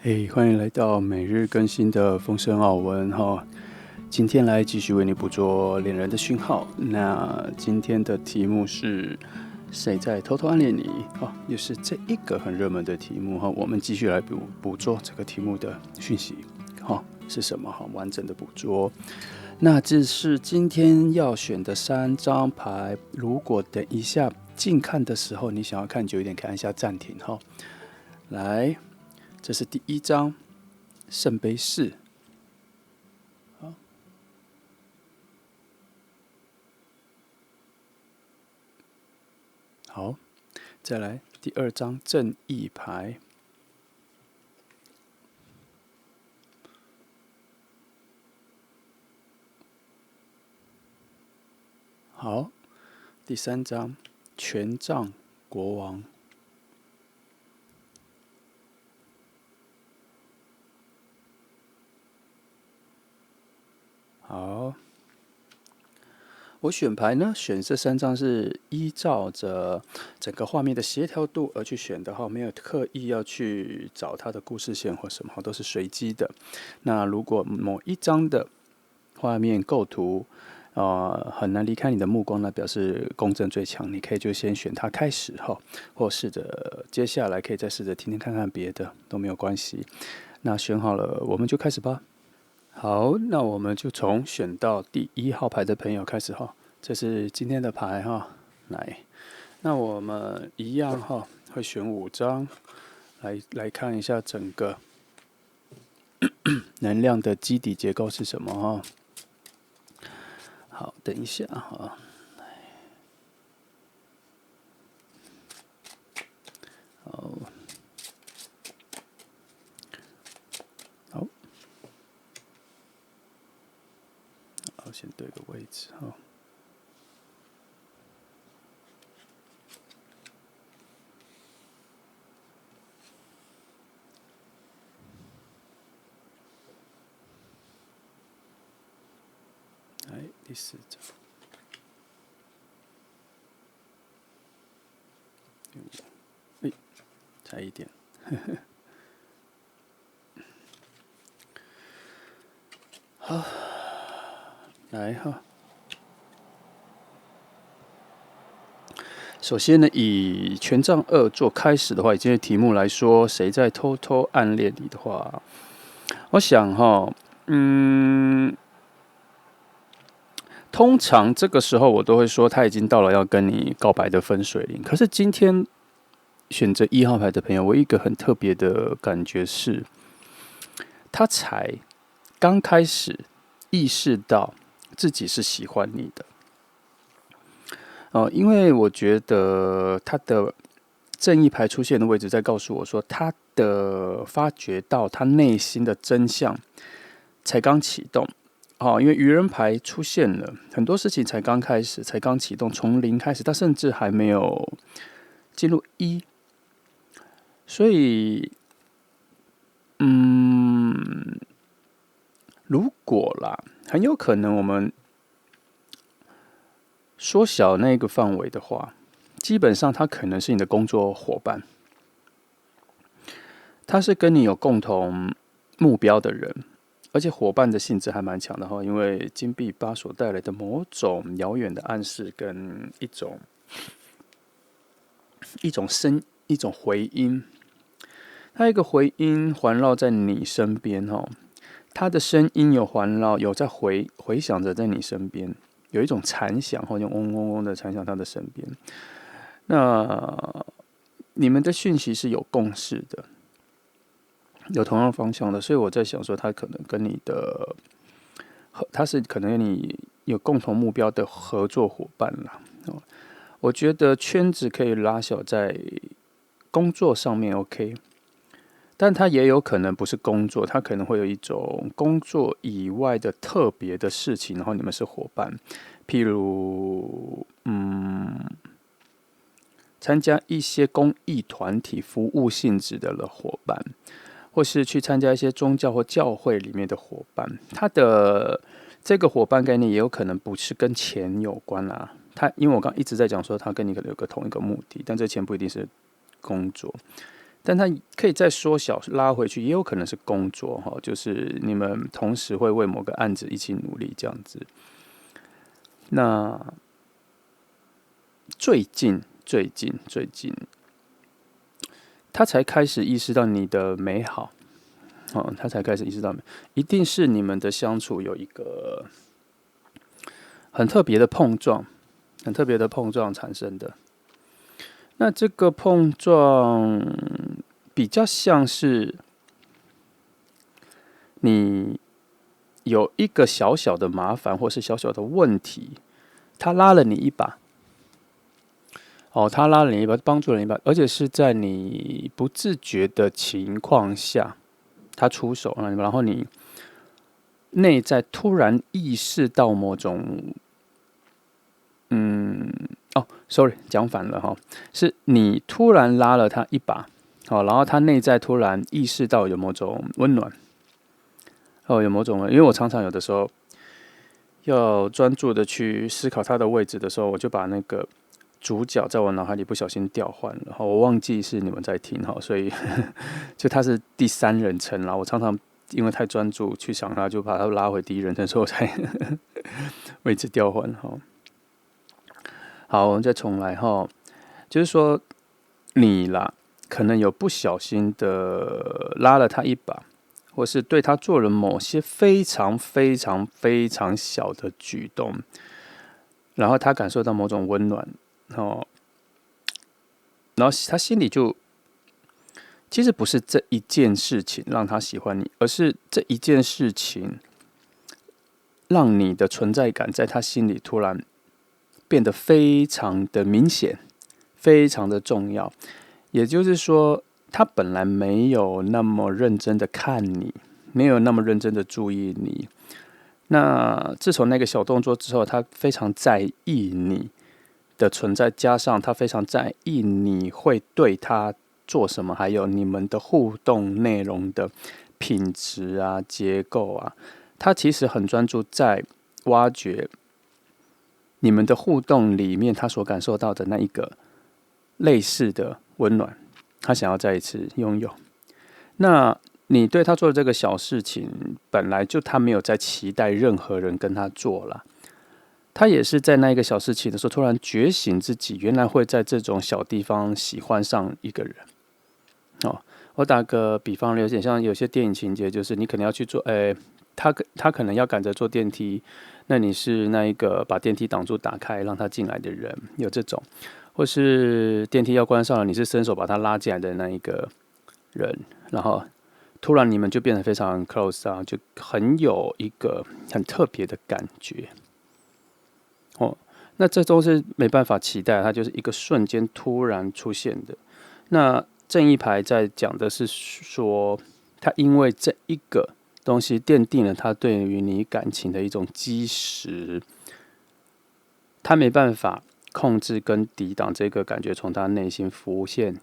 嘿，欢迎来到每日更新的丰盛奥文哈。今天来继续为你捕捉恋人的讯号。那今天的题目是谁在偷偷暗恋你？也是这一个很热门的题目哈。我们继续来捕捉这个题目的讯息，是什么？完整的捕捉。那这是今天要选的3张牌。如果等一下近看的时候，你想要看久一点，可以按下暂停哈。来。这是第1张，圣杯4。好，再来第2张正义牌。好，第3张权杖国王。好，我选牌呢，选这3张是依照着整个画面的协调度而去选的哈，没有刻意要去找它的故事线或什么，都是随机的。那如果某一张的画面构图很难离开你的目光，那表示公正最强，你可以就先选它开始哈，或试着接下来可以再试着听听看看别的都没有关系。那选好了，我们就开始吧。好，那我们就从选到第1号牌的朋友开始哈，这是今天的牌哈。来，那我们一样哈，会选5张来看一下整个能量的基底结构是什么哈。好，等一下哈。好。先对个位置哈。来，第4张。差一点。好，来哈。首先呢，以权杖2做开始的话，以今天的题目来说，谁在偷偷暗恋你的话，我想哈，通常这个时候我都会说他已经到了要跟你告白的分水岭。可是今天选择1号牌的朋友，我一个很特别的感觉是，他才刚开始意识到自己是喜欢你的。因为我觉得他的正义牌出现的位置在告诉我说，他的发觉到他内心的真相才刚启动。因为愚人牌出现了，很多事情才刚开始，才刚启动，从0开始，他甚至还没有进入1，所以，如果啦，很有可能我们缩小那个范围的话，基本上他可能是你的工作伙伴，他是跟你有共同目标的人，而且伙伴的性质还蛮强的哈，因为金币8所带来的某种遥远的暗示跟一种一种回音，它一个回音环绕在你身边哈，他的声音有环绕，有在回响着在你身边，有一种残响，或者嗡嗡嗡的残响他的身边。那你们的讯息是有共识的，有同样方向的，所以我在想说，他可能跟你的，他是可能跟你有共同目标的合作伙伴啦。我觉得圈子可以拉小，在工作上面 OK。但它也有可能不是工作，它可能会有一种工作以外的特别的事情，然后你们是伙伴，譬如参加一些公益团体服务性质的伙伴，或是去参加一些宗教或教会里面的伙伴，他的这个伙伴概念也有可能不是跟钱有关啦。因为我刚一直在讲说，他跟你可能有个同一个目的，但这钱不一定是工作。但它可以再缩小拉回去，也有可能是工作哈，就是你们同时会为某个案子一起努力这样子。那最近，他才开始意识到你的美好，他才开始意识到，一定是你们的相处有一个很特别的碰撞，产生的。那这个碰撞比较像是你有一个小小的麻烦或是小小的问题，他拉了你一把，他拉了你一把，帮助了你一把，而且是在你不自觉的情况下，他出手了，然后你内在突然意识到某种，sorry， 讲反了哈，是你突然拉了他一把，然后他内在突然意识到有某种温暖，有某种，因为我常常有的时候要专注的去思考他的位置的时候，我就把那个主角在我脑海里不小心调换了，我忘记是你们在听哈，所以就他是第三人称啦，我常常因为太专注去想他，就把他拉回第一人称，所以我才位置调换哈。好，我们再重来哈，就是说你啦，可能有不小心的拉了他一把，或是对他做了某些非常非常非常小的举动，然后他感受到某种温暖，然后他心里就其实不是这一件事情让他喜欢你，而是这一件事情让你的存在感在他心里突然变得非常的明显，非常的重要。也就是说，他本来没有那么认真的看你，没有那么认真的注意你。那自从那个小动作之后，他非常在意你的存在，加上他非常在意你会对他做什么，还有你们的互动内容的品质啊、结构啊，他其实很专注在挖掘你们的互动里面，他所感受到的那一个类似的温暖，他想要再一次拥有。那你对他做的这个小事情，本来就他没有在期待任何人跟他做了，他也是在那一个小事情的时候，突然觉醒自己，原来会在这种小地方喜欢上一个人。我打个比方，有点像有些电影情节，就是你可能要去做，他可能要赶着坐电梯，那你是那一个把电梯挡住打开让他进来的人，有这种，或是电梯要关上了，你是伸手把他拉进来的那一个人，然后突然你们就变得非常 close 啊，就很有一个很特别的感觉。那这都是没办法期待，它就是一个瞬间突然出现的。那正义牌在讲的是说，他因为这一个东西奠定了他对于你感情的一种基石，他没办法控制跟抵挡这个感觉从他内心浮现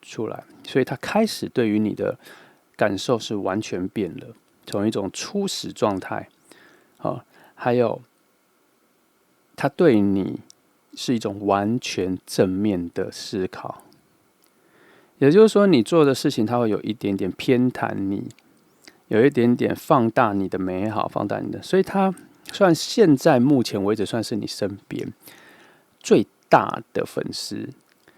出来，所以他开始对于你的感受是完全变了，从一种初始状态，还有他对你是一种完全正面的思考。也就是说，你做的事情，它会有一点点偏袒你，有一点点放大你的美好，放大你的，所以它算现在目前为止算是你身边最大的粉丝，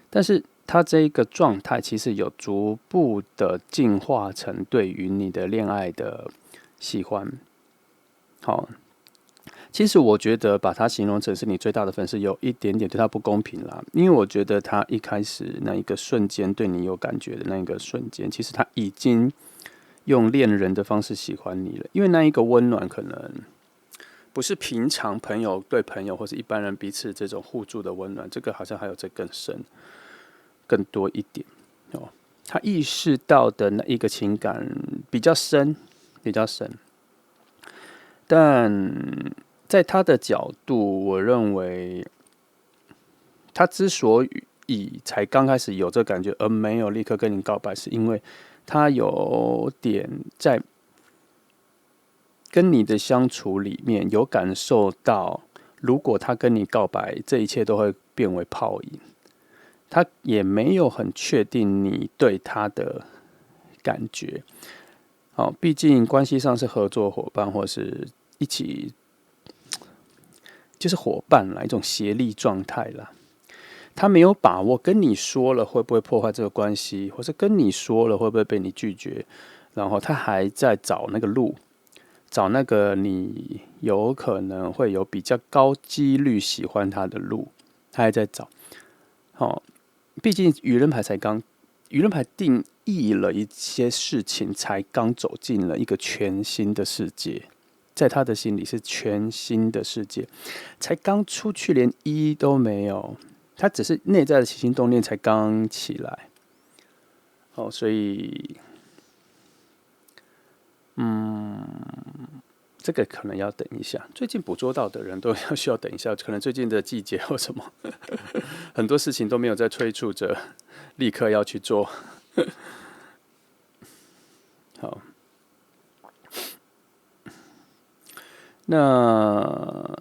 但是它这一个状态其实有逐步的进化成对于你的恋爱的喜欢。好，其实我觉得把它形容成是你最大的粉丝，有一点点对他不公平啦。因为我觉得他一开始那一个瞬间对你有感觉的那一个瞬间，其实他已经用恋人的方式喜欢你了。因为那一个温暖可能不是平常朋友对朋友或是一般人彼此这种互助的温暖，这个好像还有再更深、更多一点哦。他意识到的那一个情感比较深，比较深，但在他的角度，我认为他之所以才刚开始有这感觉，而没有立刻跟你告白，是因为他有点在跟你的相处里面有感受到，如果他跟你告白，这一切都会变为泡影。他也没有很确定你对他的感觉。毕竟关系上是合作伙伴，或是一起就是伙伴啦，一种协力状态啦。他没有把握跟你说了会不会破坏这个关系，或是跟你说了会不会被你拒绝，然后他还在找那个路，找那个你有可能会有比较高几率喜欢他的路，他还在找。毕竟愚人牌定义了一些事情，才刚走进了一个全新的世界，在他的心里是全新的世界，才刚出去，连一都没有，他只是内在的起心动念才刚起来。所以，这个可能要等一下。最近捕捉到的人都需要等一下，可能最近的季节或什么，很多事情都没有在催促着，立刻要去做。好，那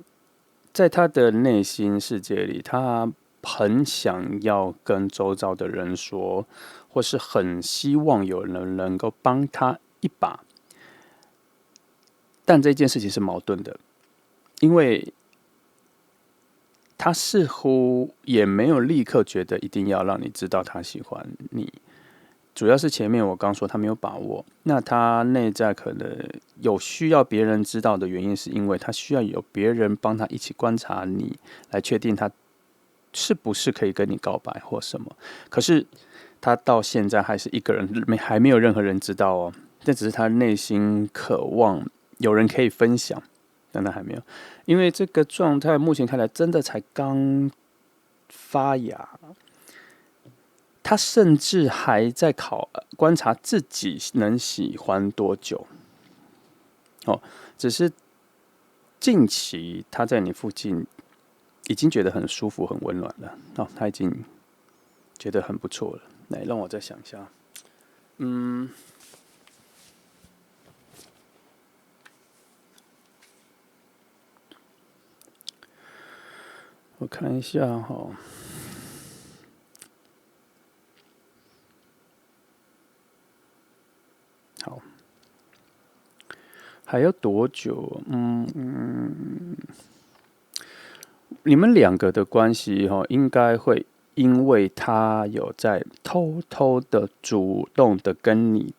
在他的内心世界里，他很想要跟周遭的人说，或是很希望有人能够帮他一把。但这件事情是矛盾的，因为他似乎也没有立刻觉得一定要让你知道他喜欢你。主要是前面我刚说他没有把握，那他内在可能有需要别人知道的原因，是因为他需要有别人帮他一起观察你，来确定他是不是可以跟你告白或什么。可是他到现在还是一个人，还没有任何人知道哦。这只是他内心渴望有人可以分享，但他还没有，因为这个状态目前看来真的才刚发芽。他甚至还在观察自己能喜欢多久。只是近期他在你附近已经觉得很舒服、很温暖了。他已经觉得很不错了。来，让我再想一下。我看一下哈。好，还要多久？你们两个的关系应该会因为他有在偷偷的、主动的跟你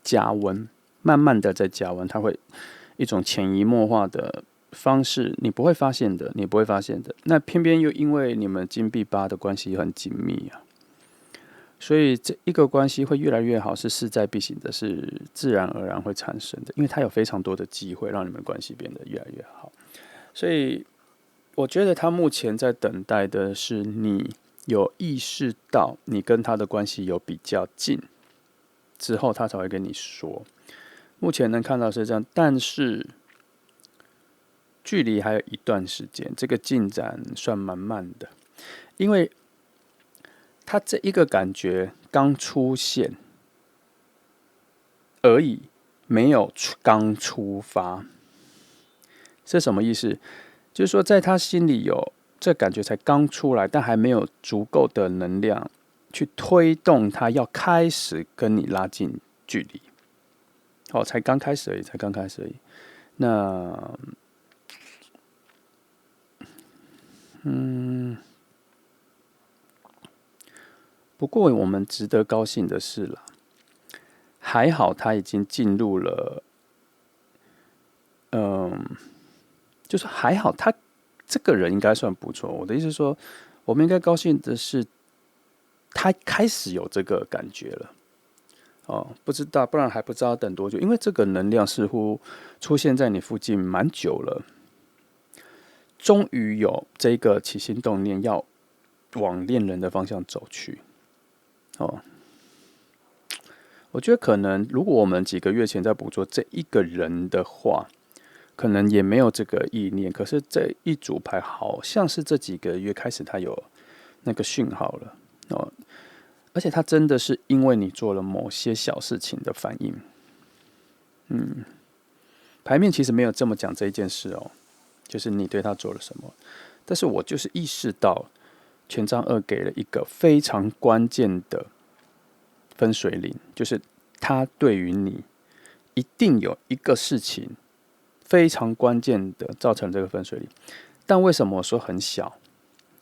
加温，慢慢的在加温，他会一种潜移默化的方式，你不会发现的，你不会发现的。那偏偏又因为你们金币八的关系很紧密啊，所以这一个关系会越来越好，是势在必行的，是自然而然会产生的，因为它有非常多的机会让你们关系变得越来越好。所以我觉得他目前在等待的是你有意识到你跟他的关系有比较近之后，他才会跟你说。目前能看到是这样，但是距离还有一段时间，这个进展算蛮慢的，因为他这一个感觉刚出现而已，没有刚出发。是什么意思？就是说，在他心里有这感觉才刚出来，但还没有足够的能量去推动他要开始跟你拉近距离。才刚开始而已，才刚开始而已。那，不过我们值得高兴的是啦，还好他已经进入了，就是还好他这个人应该算不错。我的意思是说，我们应该高兴的是，他开始有这个感觉了。不知道，不然还不知道等多久，因为这个能量似乎出现在你附近蛮久了，终于有这个起心动念要往恋人的方向走去。我觉得可能如果我们几个月前在捕捉这一个人的话，可能也没有这个意念。可是这一组牌好像是这几个月开始，他有那个讯号了。而且他真的是因为你做了某些小事情的反应。牌面其实没有这么讲这一件事哦，就是你对他做了什么。但是我就是意识到，权杖二给了一个非常关键的分水岭，就是他对于你一定有一个事情非常关键的造成这个分水岭。但为什么我说很小？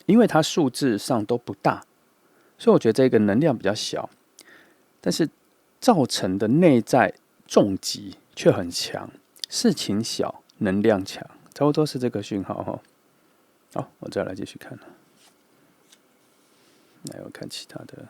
因为它数字上都不大，所以我觉得这个能量比较小，但是造成的内在重击却很强。事情小，能量强，差不多是这个讯号哈。好，我再来继续看了。来，我看其他的。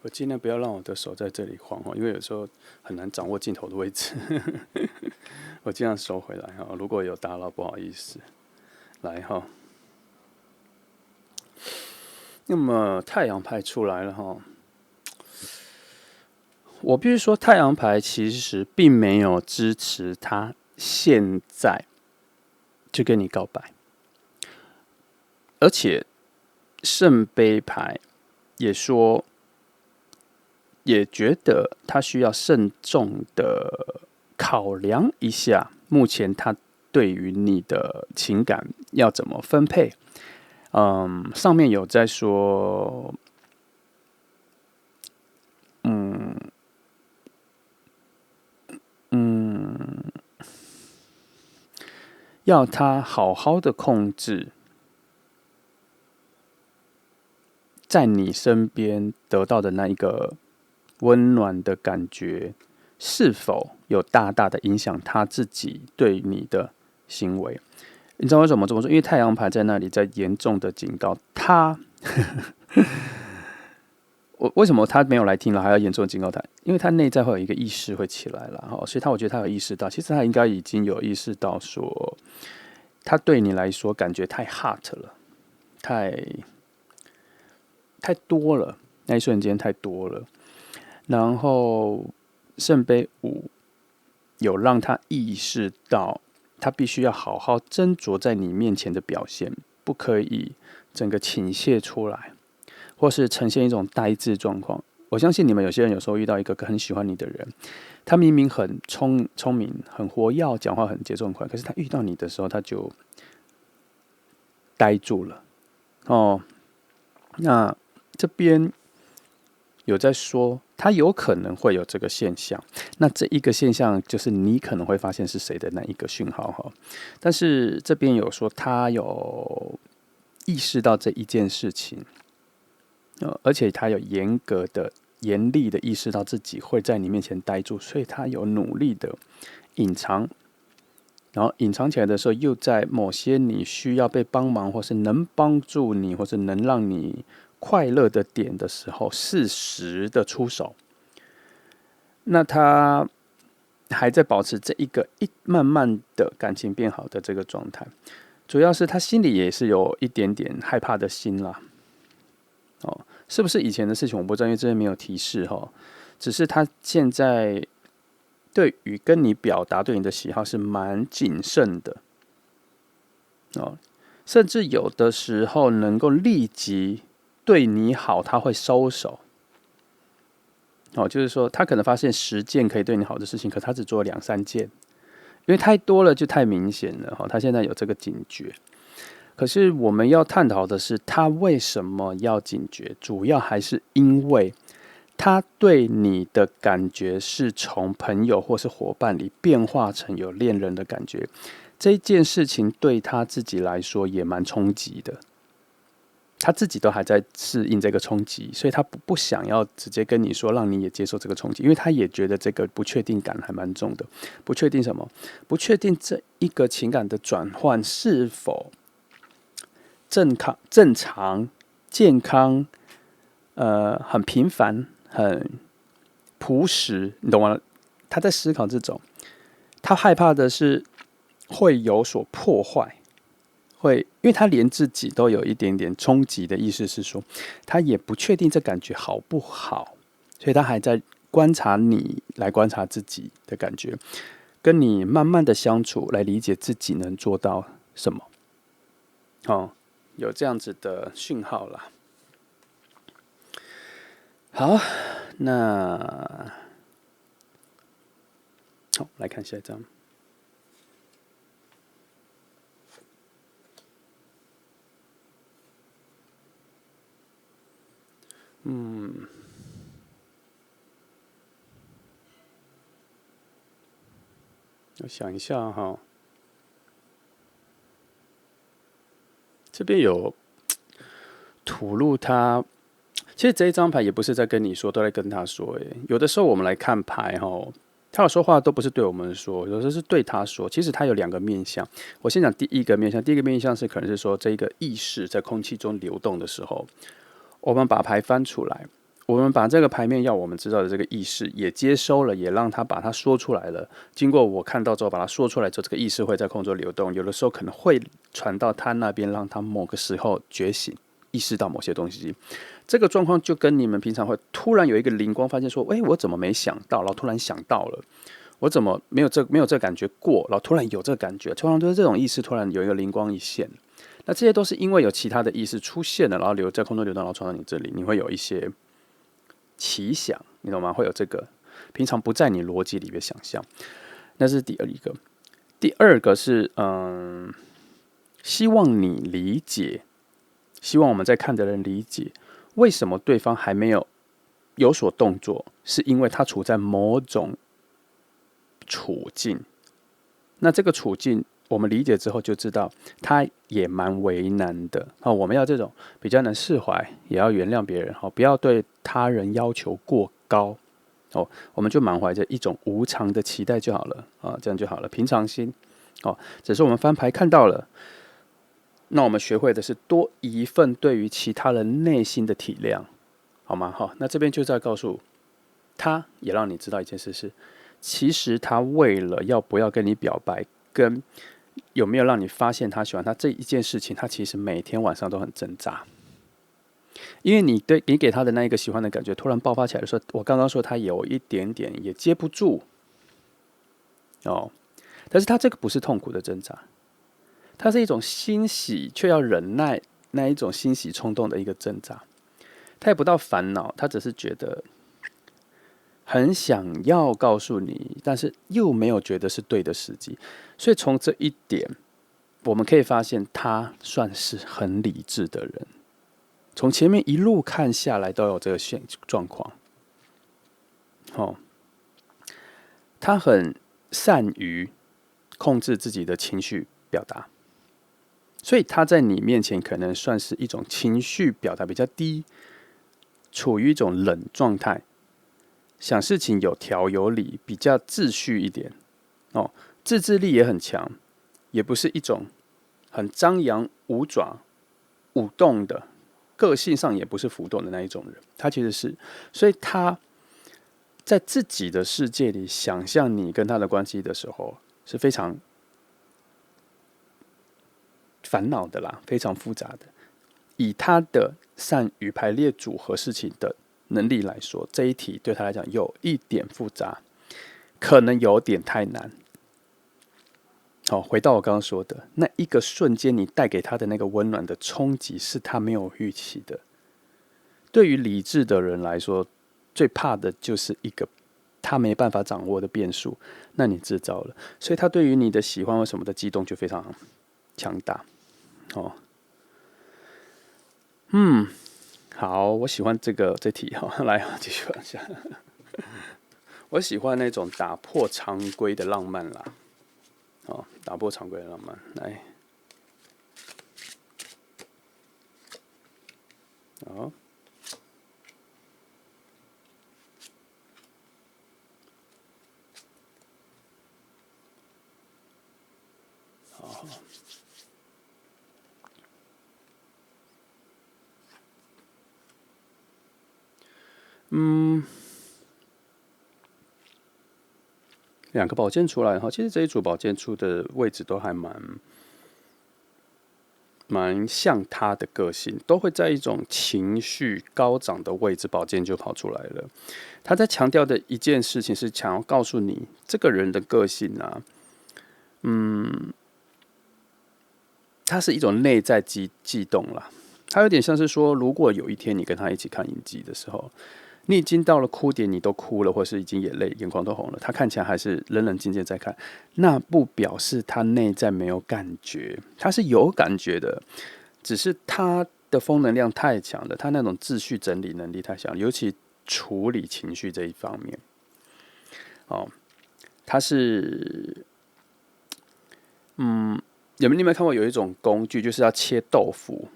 我尽量不要让我的手在这里晃，因为有时候很难掌握镜头的位置。我尽量收回来哈，如果有打扰，不好意思。来哈，那么太阳牌出来了哈，我必须说，太阳牌其实并没有支持他现在就跟你告白，而且圣杯牌也说。也觉得他需要慎重的考量一下，目前他对于你的情感要怎么分配。上面有在说，要他好好的控制在你身边得到的那一个温暖的感觉，是否有大大的影响他自己对你的行为？你知道为什么这么说？因为太阳牌在那里在严重的警告他。为什么他没有来听了，还要严重的警告他？因为他内在会有一个意识会起来了，所以我觉得他有意识到，其实他应该已经有意识到说，他对你来说感觉太 hot 了，太多了，那一瞬间太多了。然后圣杯五有让他意识到，他必须要好好斟酌在你面前的表现，不可以整个倾泻出来，或是呈现一种呆滞状况。我相信你们有些人有时候遇到一个很喜欢你的人，他明明很聪明、很活跃，讲话很节奏很快，可是他遇到你的时候，他就呆住了。那这边有在说，他有可能会有这个现象。那这一个现象就是你可能会发现是谁的那一个讯号哈。但是这边有说他有意识到这一件事情，而且他有严厉的意识到自己会在你面前呆住，所以他有努力的隐藏。然后隐藏起来的时候，又在某些你需要被帮忙，或是能帮助你，或是能让你快乐的点的时候，适时的出手。那他还在保持这一个慢慢的感情变好的这个状态，主要是他心里也是有一点点害怕的心啦。是不是以前的事情我不知道，因为这边没有提示哈。只是他现在对于跟你表达对你的喜好是蛮谨慎的甚至有的时候能够立即对你好，他会收手。就是说他可能发现10件可以对你好的事情，可他只做2、3件，因为太多了就太明显了。他现在有这个警觉，可是我们要探讨的是他为什么要警觉，主要还是因为他对你的感觉是从朋友或是伙伴里变化成有恋人的感觉。这件事情对他自己来说也蛮冲击的，他自己都还在适应这个冲击，所以他不想要直接跟你说让你也接受这个冲击，因为他也觉得这个不确定感还蛮重的。不确定什么？不确定这一个情感的转换是否正常、健康，很平凡、很朴实，你懂吗？他在思考这种，他害怕的是会有所破坏，因为他连自己都有一点点冲击的意思是说，他也不确定这感觉好不好，所以他还在观察你，来观察自己的感觉，跟你慢慢的相处，来理解自己能做到什么。哦，有这样子的讯号啦。好，那好，来看下一张。我想一下哈，这边有吐露他。其实这一张牌也不是在跟你说，都在跟他说。有的时候我们来看牌哈，他有说话都不是对我们说，有时候是对他说。其实他有两个面向。我先讲第一个面向，第一个面向是可能是说，这一个意识在空气中流动的时候，我们把牌翻出来，我们把这个牌面要我们知道的这个意识也接收了，也让他把它说出来了。经过我看到之后，把它说出来之后，这个意识会在空中流动，有的时候可能会传到他那边，让他某个时候觉醒，意识到某些东西。这个状况就跟你们平常会突然有一个灵光，发现说，我怎么没想到，然后突然想到了，我怎么没有这感觉过，然后突然有这个感觉，通常都是这种意识突然有一个灵光一现。那这些都是因为有其他的意识出现了，然后留在空中流动，然后传到你这里，你会有一些奇想，你懂吗？会有这个平常不在你逻辑里面想象。那是第二一个。第二个是希望你理解，希望我们在看的人理解，为什么对方还没有所动作，是因为他处在某种处境。那这个处境我们理解之后就知道，他也蛮为难的。我们要这种比较能释怀，也要原谅别人，不要对他人要求过高。我们就满怀着一种无常的期待就好了这样就好了，平常心。只是我们翻牌看到了，那我们学会的是多一份对于其他人内心的体谅，好吗？那这边就在告诉他，也让你知道一件事是，其实他为了要不要跟你表白，跟有没有让你发现他喜欢他这一件事情，他其实每天晚上都很挣扎。因为你给他的那一个喜欢的感觉突然爆发起来的时候，我刚刚说他有一点点也接不住但是他这个不是痛苦的挣扎，它是一种欣喜却要忍耐那一种欣喜冲动的一个挣扎。他也不到烦恼，他只是觉得很想要告诉你，但是又没有觉得是对的时机。所以从这一点，我们可以发现他算是很理智的人。从前面一路看下来，都有这个状况。他很善于控制自己的情绪表达，所以他在你面前可能算是一种情绪表达比较低，处于一种冷状态，想事情有条有理，比较秩序一点。自制力也很强，也不是一种很张扬舞爪舞动的，个性上也不是浮动的那一种人。他其实是，所以他在自己的世界里想象你跟他的关系的时候，是非常烦恼的啦，非常复杂的。以他的善于排列组合事情的能力来说，这一题对他来讲有一点复杂，可能有点太难。回到我刚刚说的那一个瞬间，你带给他的那个温暖的冲击，是他没有预期的。对于理智的人来说，最怕的就是一个他没办法掌握的变数，那你制造了，所以他对于你的喜欢或什么的激动就非常强大。好，我喜欢这题来继续往下。我喜欢那种打破常规的浪漫啦。打破常规的浪漫，来，好，好，两个宝剑出来，其实这一组宝剑出的位置都还蛮像他的个性，都会在一种情绪高涨的位置，宝剑就跑出来了。他在强调的一件事情是想要告诉你，这个人的个性啊，它是一种内在悸动啦。它有点像是说，如果有一天你跟他一起看影集的时候，你已经到了哭点，你都哭了，或是已经眼眶都红了，他看起来还是冷冷静静在看，那不表示他内在没有感觉，他是有感觉的，只是他的风能量太强了，他那种秩序整理能力太强，尤其处理情绪这一方面，他是，你们有没有看过有一种工具，就是要切豆腐，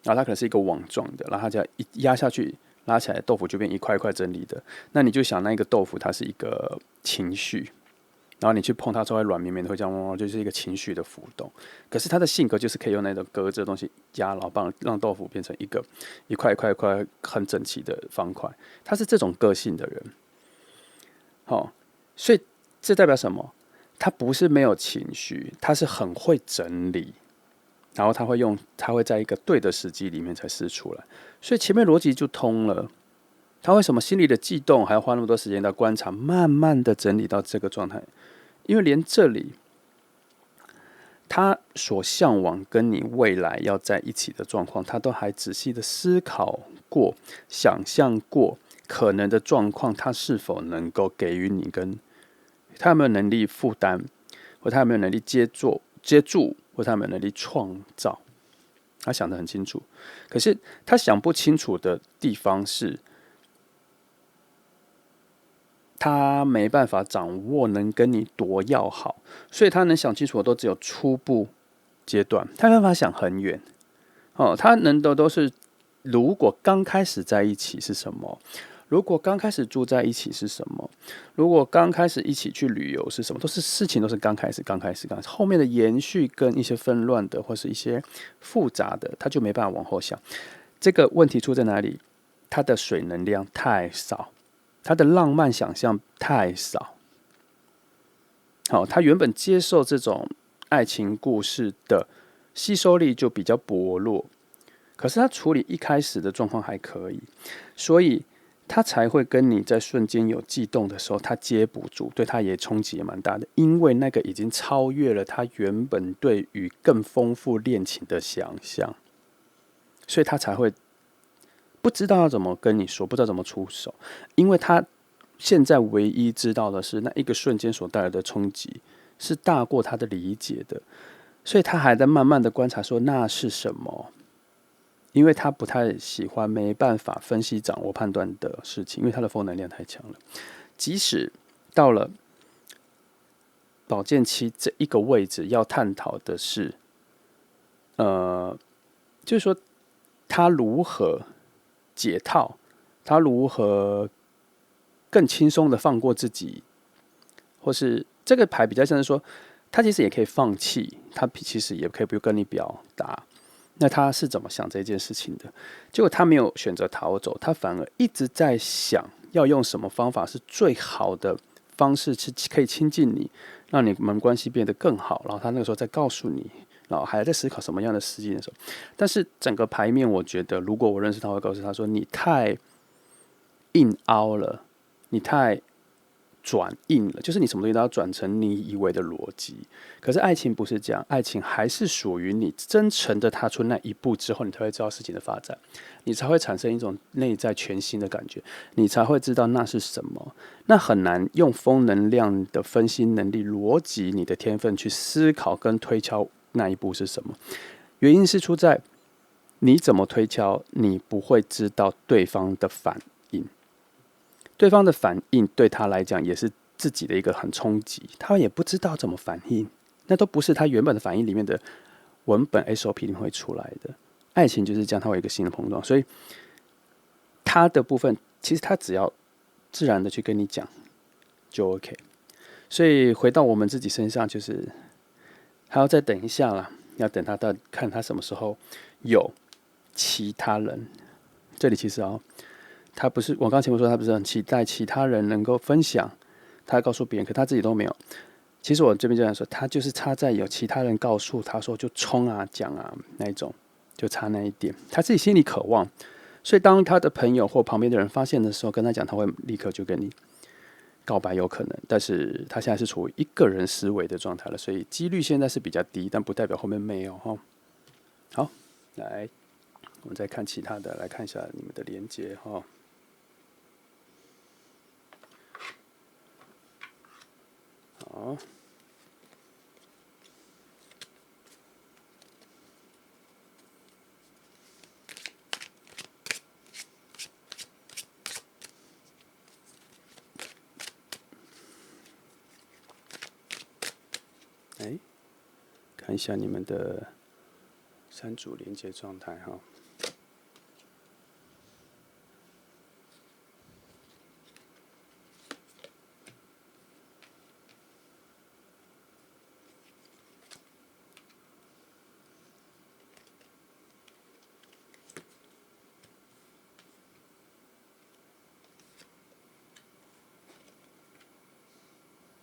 然后它可能是一个网状的，然后它只要一压下去，拉起来豆腐就变一块一块整理的。那你就想那个豆腐它是一个情绪，然后你去碰它之后会软绵绵的，会这样就是一个情绪的浮动。可是它的性格就是可以用那种隔着的东西压，然后让豆腐变成一块一块一块很整齐的方块。他是这种个性的人，所以这代表什么？他不是没有情绪，他是很会整理。然后他会在一个对的时机里面才释出来，所以前面逻辑就通了。他为什么心里的悸动还要花那么多时间来观察，慢慢的整理到这个状态？因为连这里，他所向往跟你未来要在一起的状况，他都还仔细的思考过、想象过可能的状况，他是否能够给予你，跟他有没有能力负担，或他有没有能力接住，或他有没有能力创造，他想得很清楚。可是他想不清楚的地方是，他没办法掌握能跟你多要好，所以他能想清楚的都只有初步阶段，他没办法想很远。他能的都是，如果刚开始在一起是什么？如果刚开始住在一起是什么？如果刚开始一起去旅游是什么？事情都是刚开始，后面的延续跟一些纷乱的或是一些复杂的，他就没办法往后想。这个问题出在哪里？他的水能量太少，他的浪漫想象太少。他原本接受这种爱情故事的吸收力就比较薄弱，可是他处理一开始的状况还可以，所以他才会跟你在瞬间有悸动的时候，他接不住，对他也冲击也蛮大的，因为那个已经超越了他原本对于更丰富恋情的想象，所以他才会不知道要怎么跟你说，不知道怎么出手，因为他现在唯一知道的是那一个瞬间所带来的冲击是大过他的理解的，所以他还在慢慢的观察说那是什么。因为他不太喜欢没办法分析、掌握、判断的事情，因为他的负能量太强了。即使到了保健期这一个位置，要探讨的是，就是说他如何解套，他如何更轻松的放过自己，或是这个牌比较像是说，他其实也可以放弃，他其实也可以不跟你表达。那他是怎么想这件事情的？结果他没有选择逃走，他反而一直在想要用什么方法是最好的方式，是可以亲近你，让你们关系变得更好。然后他那个时候再告诉你，然后还在思考什么样的时机的时候。但是整个牌面，我觉得如果我认识他，会告诉他说：“你太硬凹了，你太转硬了，就是你什么东西都要转成你以为的逻辑。可是爱情不是这样，爱情还是属于你真诚的踏出那一步之后，你才会知道事情的发展，你才会产生一种内在全新的感觉，你才会知道那是什么。那很难用风能量的分析能力、逻辑、你的天分去思考跟推敲那一步是什么。原因是出在你怎么推敲，你不会知道对方的反应。对方的反应对他来讲也是自己的一个很冲击，他也不知道怎么反应，那都不是他原本的反应里面的文本 SOP 里面会出来的。爱情就是这样，它会有一个新的碰撞，所以他的部分其实他只要自然的去跟你讲就 OK。所以回到我们自己身上，就是还要再等一下啦，要等他到看他什么时候有其他人。这里其实他不是，我刚前面说他不是很期待其他人能够分享，他告诉别人，可他自己都没有。其实我这边就想说，他就是差在有其他人告诉他说就冲啊讲啊那一种，就差那一点，他自己心里渴望，所以当他的朋友或旁边的人发现的时候，跟他讲，他会立刻就跟你告白有可能，但是他现在是处于一个人思维的状态了，所以几率现在是比较低，但不代表后面没有哈。好，来，我们再看其他的，来看一下你们的连接哈。好。看一下你们的三组连接状态哈。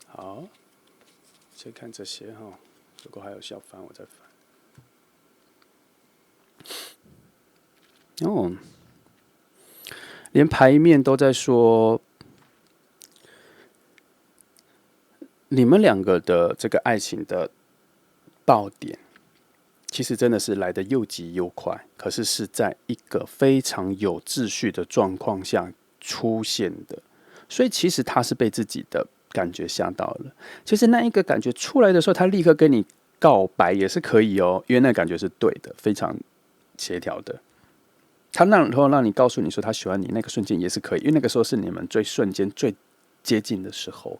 好，先看这些哈，如果还有小翻，我再翻。哦，连牌面都在说，你们两个的这个爱情的爆点，其实真的是来得又急又快，可是是在一个非常有秩序的状况下出现的，所以其实他是被自己的感觉吓到了。其实那一个感觉出来的时候，他立刻跟你告白也是可以哦，因为那感觉是对的，非常协调的。他然后让你告诉你说他喜欢你，那个瞬间也是可以，因为那个时候是你们最瞬间、最接近的时候。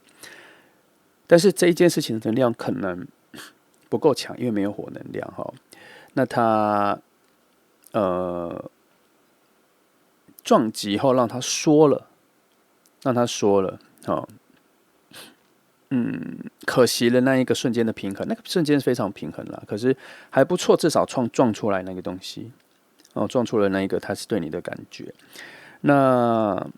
但是这一件事情的能量可能不够强，因为没有火能量哈。那他撞击后让他说了，哦，可惜了那一个瞬间的平衡，那个瞬间非常平衡啦，可是还不错，至少撞出来那个东西。哦，撞出了那一个，他是对你的感觉。那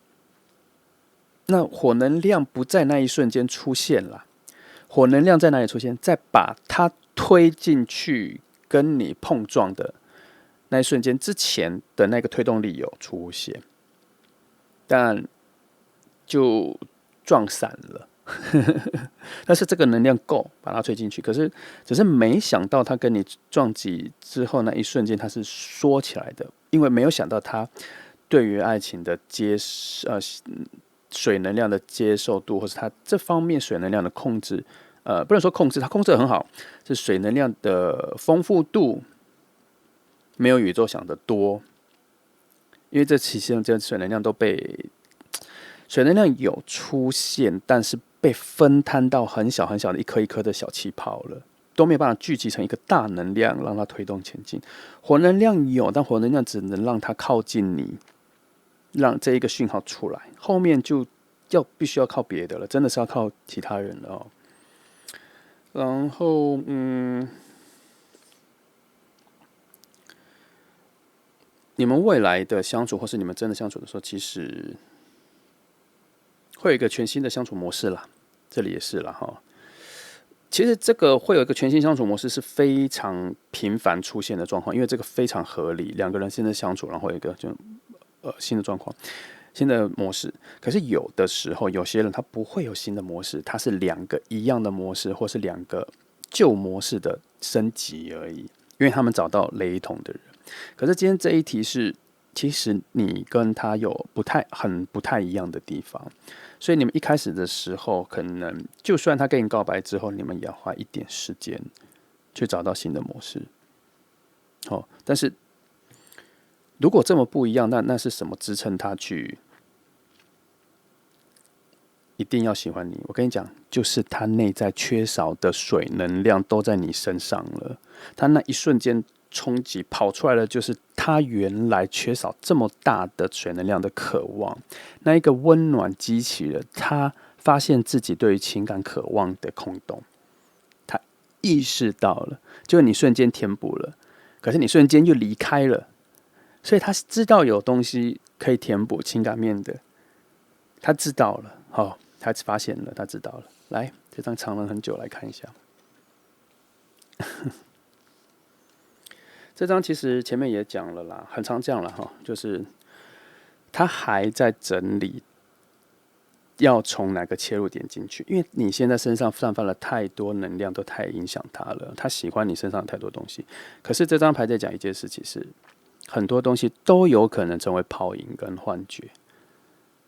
火能量不在那一瞬间出现了，火能量在哪里出现？在把它推进去跟你碰撞的那一瞬间之前的那个推动力有出现，但就撞散了。但是这个能量够把它推进去，可是只是没想到它跟你撞击之后那一瞬间它是缩起来的，因为没有想到它对于爱情的水能量的接受度，或是它这方面水能量的控制，不能说控制，它控制得很好，是水能量的丰富度没有宇宙想的多，因为这其实这水能量都被水能量有出现，但是被分摊到很小很小的一颗一颗的小气泡了，都没有办法聚集成一个大能量让它推动前进。火能量有，但火能量只能让它靠近你，让这一个讯号出来，后面就必须要靠别的了，真的是要靠其他人了哦。然后你们未来的相处，或是你们真的相处的时候，其实会有一个全新的相处模式啦，这里也是啦哈。其实这个会有一个全新相处模式是非常频繁出现的状况，因为这个非常合理，两个人现在相处，然后有一个新的状况、新的模式。可是有的时候，有些人他不会有新的模式，他是两个一样的模式，或是两个旧模式的升级而已，因为他们找到雷同的人。可是今天这一题是，其实你跟他有不太一样的地方。所以你们一开始的时候，可能就算他跟你告白之后，你们也要花一点时间去找到新的模式。哦，但是如果这么不一样，那是什么支撑他去一定要喜欢你？我跟你讲，就是他内在缺少的水能量都在你身上了。他那一瞬间冲击跑出来的，就是他原来缺少这么大的水能量的渴望。那一个温暖激起了他发现自己对于情感渴望的空洞，他意识到了，就你瞬间填补了，可是你瞬间又离开了，所以他知道有东西可以填补情感面的，他知道了，哦，他发现了，他知道了。来，这张藏了很久，来看一下。这张其实前面也讲了啦，很常讲了哈，就是他还在整理要从哪个切入点进去？因为你现在身上散发了太多能量，都太影响他了。他喜欢你身上太多东西。可是这张牌在讲一件事情是，很多东西都有可能成为泡影跟幻觉。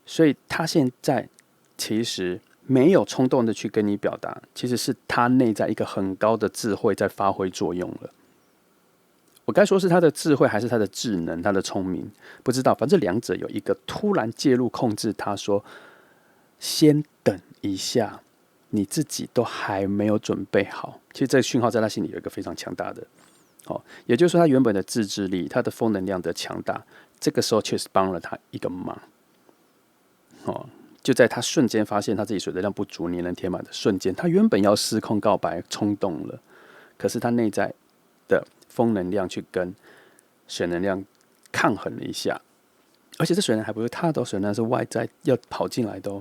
所以他现在其实没有冲动的去跟你表达，其实是他内在一个很高的智慧在发挥作用了。我该说是他的智慧，还是他的智能，他的聪明，不知道。反正两者有一个突然介入控制他，说先等一下，你自己都还没有准备好。其实这个讯号在他心里有一个非常强大的，也就是说他原本的自制力，他的风能量的强大，这个时候确实帮了他一个忙。就在他瞬间发现他自己水能量不足，黏人填满的瞬间，他原本要失控告白冲动了，可是他内在的风能量去跟水能量抗衡了一下，而且这水能量还不是他的，水能量是外在要跑进来的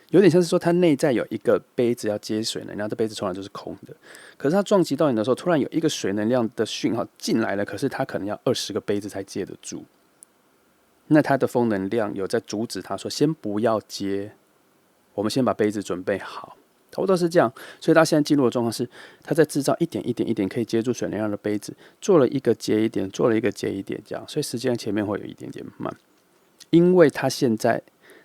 有点像是说他内在有一个杯子要接水能量，这杯子从来都是空的，可是他撞击到你的时候，突然有一个水能量的讯号进来了，可是他可能要20个杯子才接得住。那他的风能量有在阻止他说先不要接，我们先把杯子准备好，差不多是这样。所以他现在进入的状况是，他在制造一点一点一点可以接住水能量的杯子，做了一个接一点，做了一个接一点，这样，所以时间前面会有一点点慢，因为他现在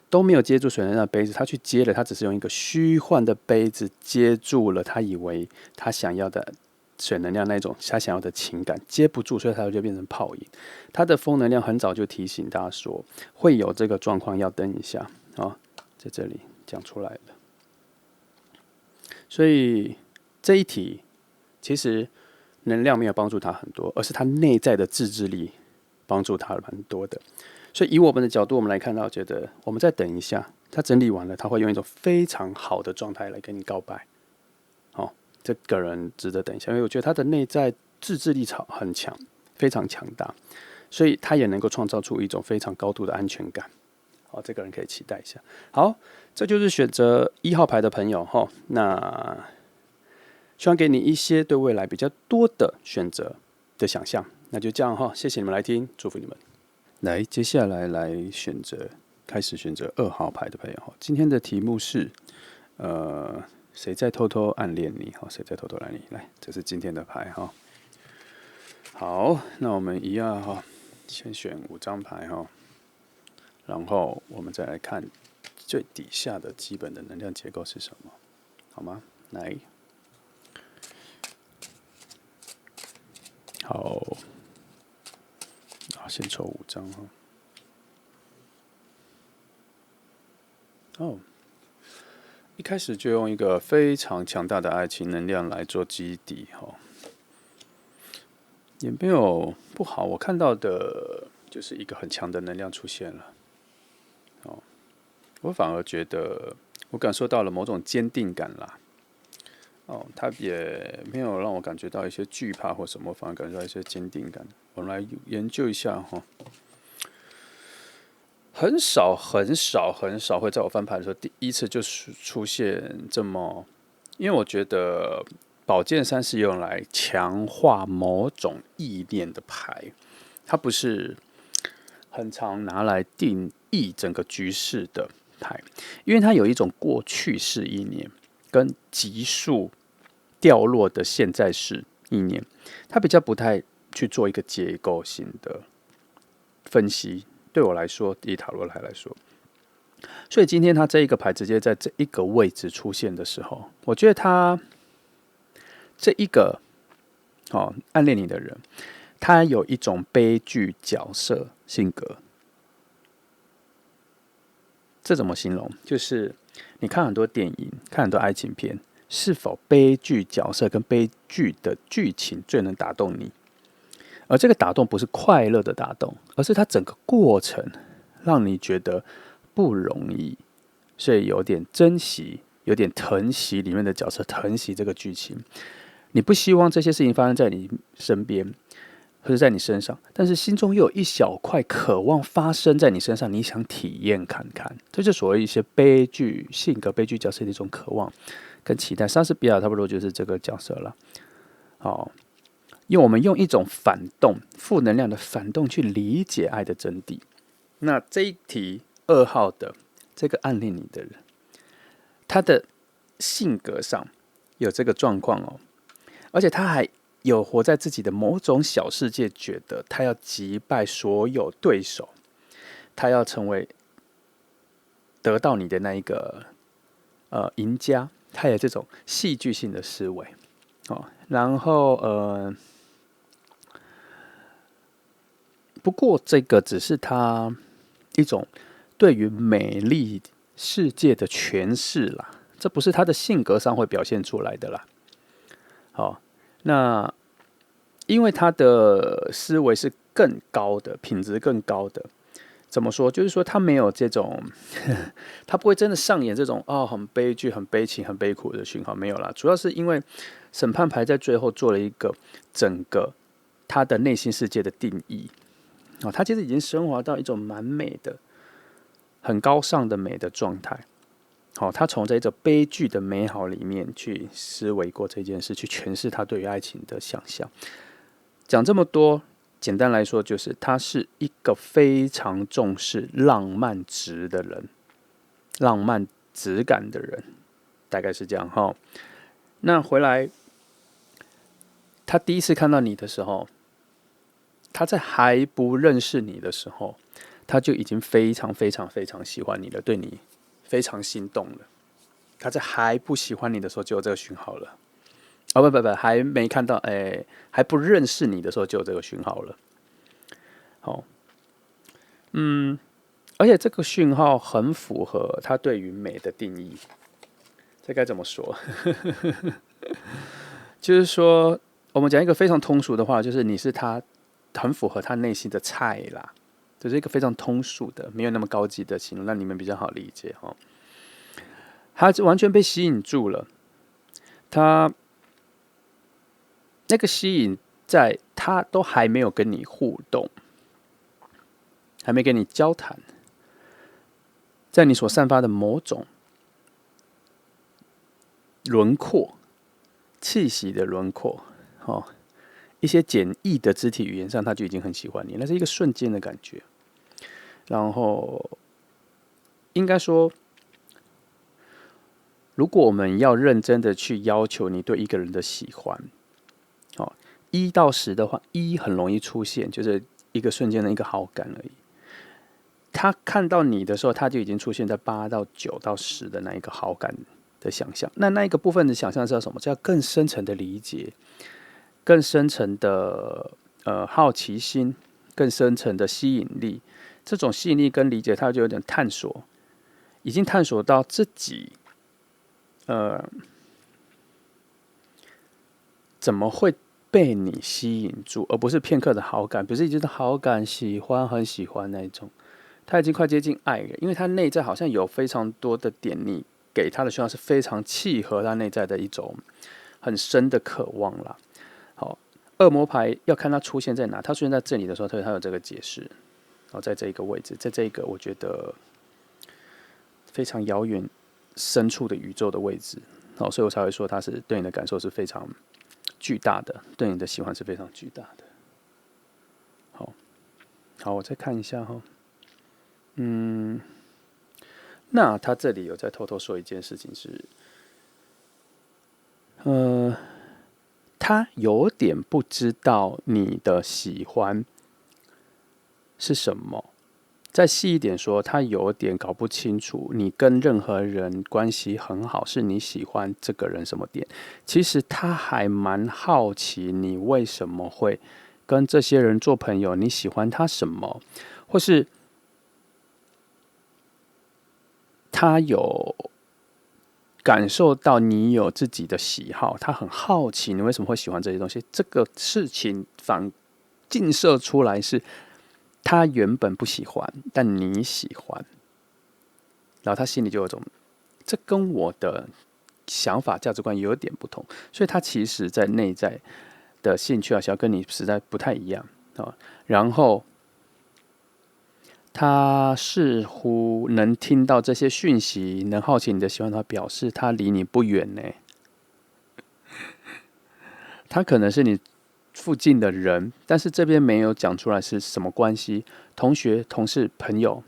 都没有接住水能量的杯子，他去接了，他只是用一个虚幻的杯子接住了他以为他想要的水能量那种他想要的情感，接不住，所以他就变成泡影。他的风能量很早就提醒大家说会有这个状况，要等一下在这里讲出来了。所以这一题其实能量没有帮助他很多，而是他内在的自制力帮助他蛮多的。所以以我们的角度，我们来看到，觉得我们再等一下，他整理完了，他会用一种非常好的状态来跟你告白。这个人值得等一下，因为我觉得他的内在自制力很强，非常强大，所以他也能够创造出一种非常高度的安全感。好，这个人可以期待一下。好，这就是选择1号牌的朋友那希望给你一些对未来比较多的选择的想象。那就这样谢谢你们来听，祝福你们。来，接下来开始选择2号牌的朋友。今天的题目是谁在偷偷暗恋你？谁在偷偷暗恋你？来，这是今天的牌好，那我们一样先选5张牌然后我们再来看最底下的基本的能量结构是什么，好吗？来，好，先抽5张一开始就用一个非常强大的爱情能量来做基底也没有不好。我看到的就是一个很强的能量出现了我反而觉得我感受到了某种坚定感啦他也没有让我感觉到一些惧怕或什么，反而感觉到一些坚定感。我们来研究一下很少会在我翻牌的时候第一次就出现这么，因为我觉得宝剑3是用来强化某种意念的牌，它不是很常拿来定义整个局势的牌，因为它有一种过去式意念跟急速掉落的现在式意念，它比较不太去做一个结构性的分析。对我来说，以塔罗牌来说，所以今天他这一个牌直接在这一个位置出现的时候，我觉得他这一个暗恋你的人，他有一种悲剧角色性格。这怎么形容？就是你看很多电影，看很多爱情片，是否悲剧角色跟悲剧的剧情最能打动你？而这个打动不是快乐的打动，而是它整个过程让你觉得不容易，所以有点珍惜，有点疼惜里面的角色，疼惜这个剧情。你不希望这些事情发生在你身边，或者在你身上，但是心中又有一小块渴望发生在你身上，你想体验看看。这就所谓一些悲剧性格、悲剧角色的一种渴望跟期待。莎士比亚差不多就是这个角色了。因为我们用一种反动、负能量的反动去理解爱的真谛。那这一题2号的这个暗恋你的人，他的性格上有这个状况哦，而且他还有活在自己的某种小世界，觉得他要击败所有对手，他要成为得到你的那一个赢家，他有这种戏剧性的思维哦。然后不过这个只是他一种对于美丽世界的诠释啦，这不是他的性格上会表现出来的啦。好，那因为他的思维是更高的，品质更高的。怎么说？就是说他没有这种，他不会真的上演这种很悲剧、很悲情、很悲苦的讯号，没有啦。主要是因为审判牌在最后做了一个整个他的内心世界的定义他其实已经升华到一种蛮美的、很高尚的美的状态。他从这种悲剧的美好里面去思维过这件事，去诠释他对于爱情的想象。讲这么多，简单来说就是他是一个非常重视浪漫质的人，浪漫质感的人，大概是这样哈。那回来，他第一次看到你的时候，他在还不认识你的时候，他就已经非常非常非常喜欢你了，对你非常心动了。他在还不喜欢你的时候就有这个讯号了。不，还没看到，还不认识你的时候就有这个讯号了。好，而且这个讯号很符合他对于美的定义。这该怎么说？就是说，我们讲一个非常通俗的话，就是你是他很符合他内心的菜啦。这是一个非常通俗的，没有那么高级的形容，让你们比较好理解哈。他完全被吸引住了，他那个吸引在他都还没有跟你互动，还没跟你交谈，在你所散发的某种轮廓、气息的轮廓，一些简易的肢体语言上，他就已经很喜欢你，那是一个瞬间的感觉。然后，应该说，如果我们要认真的去要求你对一个人的喜欢，1到10的话，1很容易出现，就是一个瞬间的一个好感而已。他看到你的时候，他就已经出现在8到9到10的那一个好感的想象。那一个部分的想象是要什么？叫更深层的理解，更深层的好奇心，更深层的吸引力。这种吸引力跟理解，他就有点探索，已经探索到自己怎么会被你吸引住，而不是片刻的好感，不是一直的好感、喜欢、很喜欢那一种。他已经快接近爱了，因为他内在好像有非常多的点，你给他的讯号是非常契合他内在的一种很深的渴望啦。好，恶魔牌要看他出现在哪，他出现在这里的时候，他有这个解释。在这一个位置，在这一个我觉得非常遥远、深处的宇宙的位置，所以我才会说他是对你的感受是非常巨大的，对你的喜欢是非常巨大的。好，我再看一下哈。那他这里有在偷偷说一件事情是，他有点不知道你的喜欢是什么。再细一点说，他有点搞不清楚你跟任何人关系很好，是你喜欢这个人什么点。其实他还蛮好奇你为什么会跟这些人做朋友，你喜欢他什么，或是他有感受到你有自己的喜好，他很好奇你为什么会喜欢这些东西。这个事情反映射出来是，他原本不喜欢，但你喜欢，然后他心里就有种，这跟我的想法价值观有点不同，所以他其实在内在的兴趣想要跟你实在不太一样然后他似乎能听到这些讯息，能好奇你的喜欢，他表示他离你不远呢。他可能是你附近的人，但是这边没有讲出来是什么关系，同学、同事、朋友，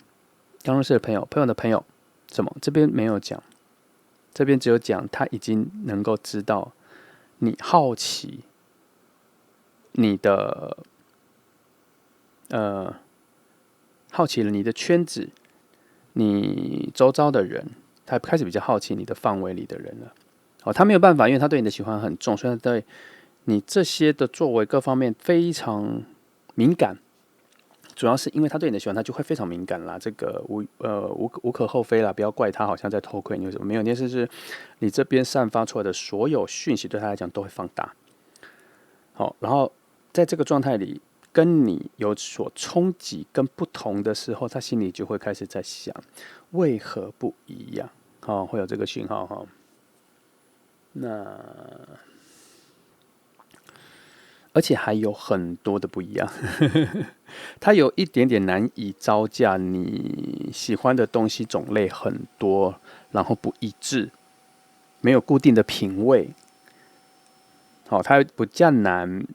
刚认识的朋友、朋友的朋友，什么？这边没有讲，这边只有讲他已经能够知道你好奇你的好奇了你的圈子，你周遭的人，他开始比较好奇你的范围里的人了。他没有办法，因为他对你的喜欢很重，所以他对你这些的作为各方面非常敏感。主要是因为他对你的喜欢，他就会非常敏感啦。这个无可厚非啦，不要怪他好像在偷窥你什么。没有，那是你这边散发出来的所有讯息，对他来讲都会放大。好，然后在这个状态里，跟你有所冲击跟不同的时候，他心里就会开始在想，为何不一样？会有这个讯号哈。那而且还有很多的不一样，它有一点点难以招架。你喜欢的东西种类很多，然后不一致，没有固定的品味。它比较难，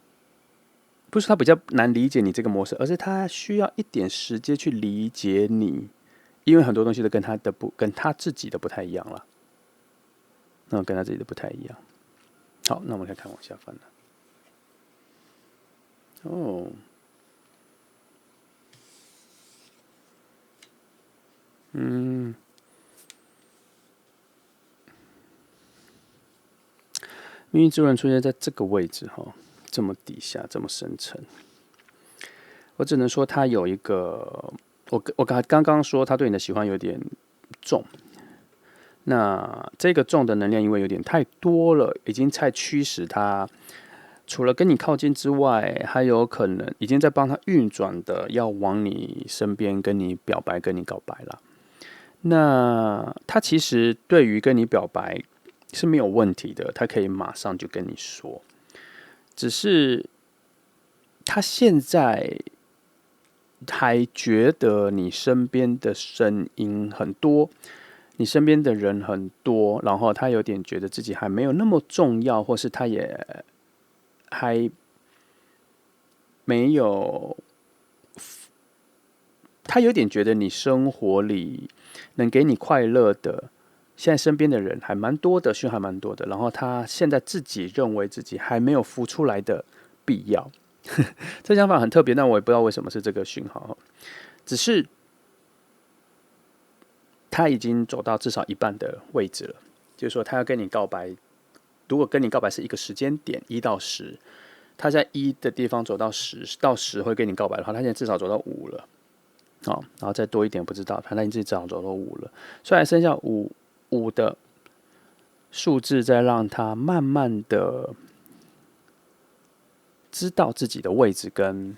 不是它比较难理解你这个模式，而是它需要一点时间去理解你，因为很多东西都跟他自己的不太一样了。跟他自己的不太一样。好，那我们来看往下翻了。命运之轮出现在这个位置这么底下，这么深沉。我只能说他有一个，我刚刚说他对你的喜欢有点重，那这个重的能量因为有点太多了，已经在驱使他，除了跟你靠近之外，还有可能已经在帮他运转的，要往你身边跟你表白、跟你告白了。那他其实对于跟你表白是没有问题的，他可以马上就跟你说，只是他现在还觉得你身边的声音很多，你身边的人很多，然后他有点觉得自己还没有那么重要，或是他也还没有，他有点觉得你生活里能给你快乐的，现在身边的人还蛮多的，讯还蛮多的，然后他现在自己认为自己还没有浮出来的必要。这想法很特别，但我也不知道为什么是这个讯号，只是他已经走到至少一半的位置了，就是说他要跟你告白，如果跟你告白是一个时间点1到10，他在1的地方走到10会跟你告白的话，他现在至少走到5了，然后再多一点不知道，他已经至少走到5了，所以还剩下5的数字，在让他慢慢的知道自己的位置跟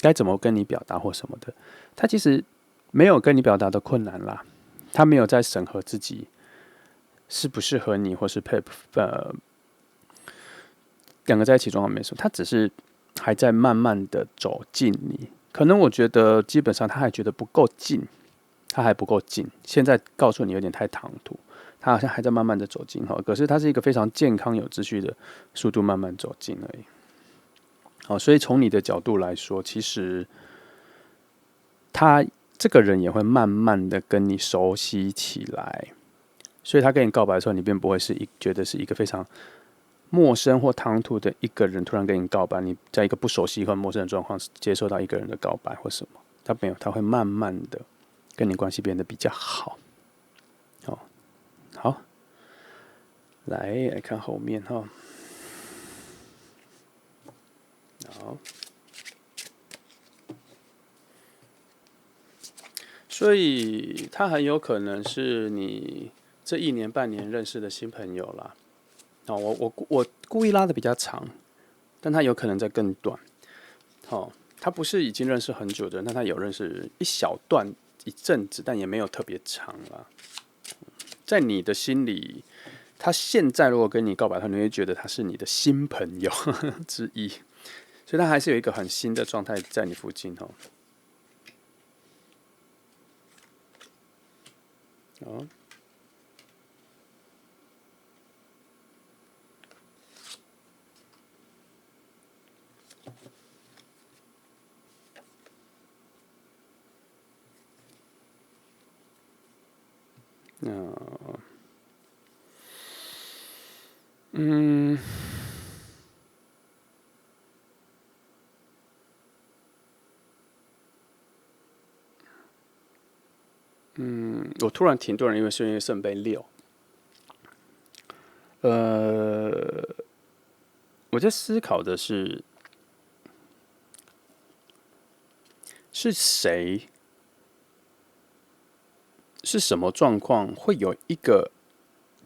该怎么跟你表达或什么的。他其实没有跟你表达的困难啦，他没有在审核自己适不适合你，或是两个在一起状况没什么，他只是还在慢慢的走近你。可能我觉得基本上他还觉得不够近，他还不够近。现在告诉你有点太唐突，他好像还在慢慢的走近可是他是一个非常健康有秩序的速度慢慢走近而已。所以从你的角度来说，其实他这个人也会慢慢的跟你熟悉起来，所以他跟你告白的时候，你便不会觉得是一个非常陌生或唐突的一个人突然跟你告白，你在一个不熟悉或陌生的状况接受到一个人的告白或什么，他没有，他会慢慢的跟你关系变得比较好。好，来看后面好，所以他很有可能是你这1年半年认识的新朋友啦。我故意拉的比较长，但他有可能在更短。他不是已经认识很久的人，但他有认识一小段一阵子，但也没有特别长啦。在你的心里，他现在如果跟你告白，你会觉得他是你的新朋友之一，所以他还是有一个很新的状态在你附近我突然停顿了，因为是因为圣杯6。我在思考的是谁，是什么状况会有一个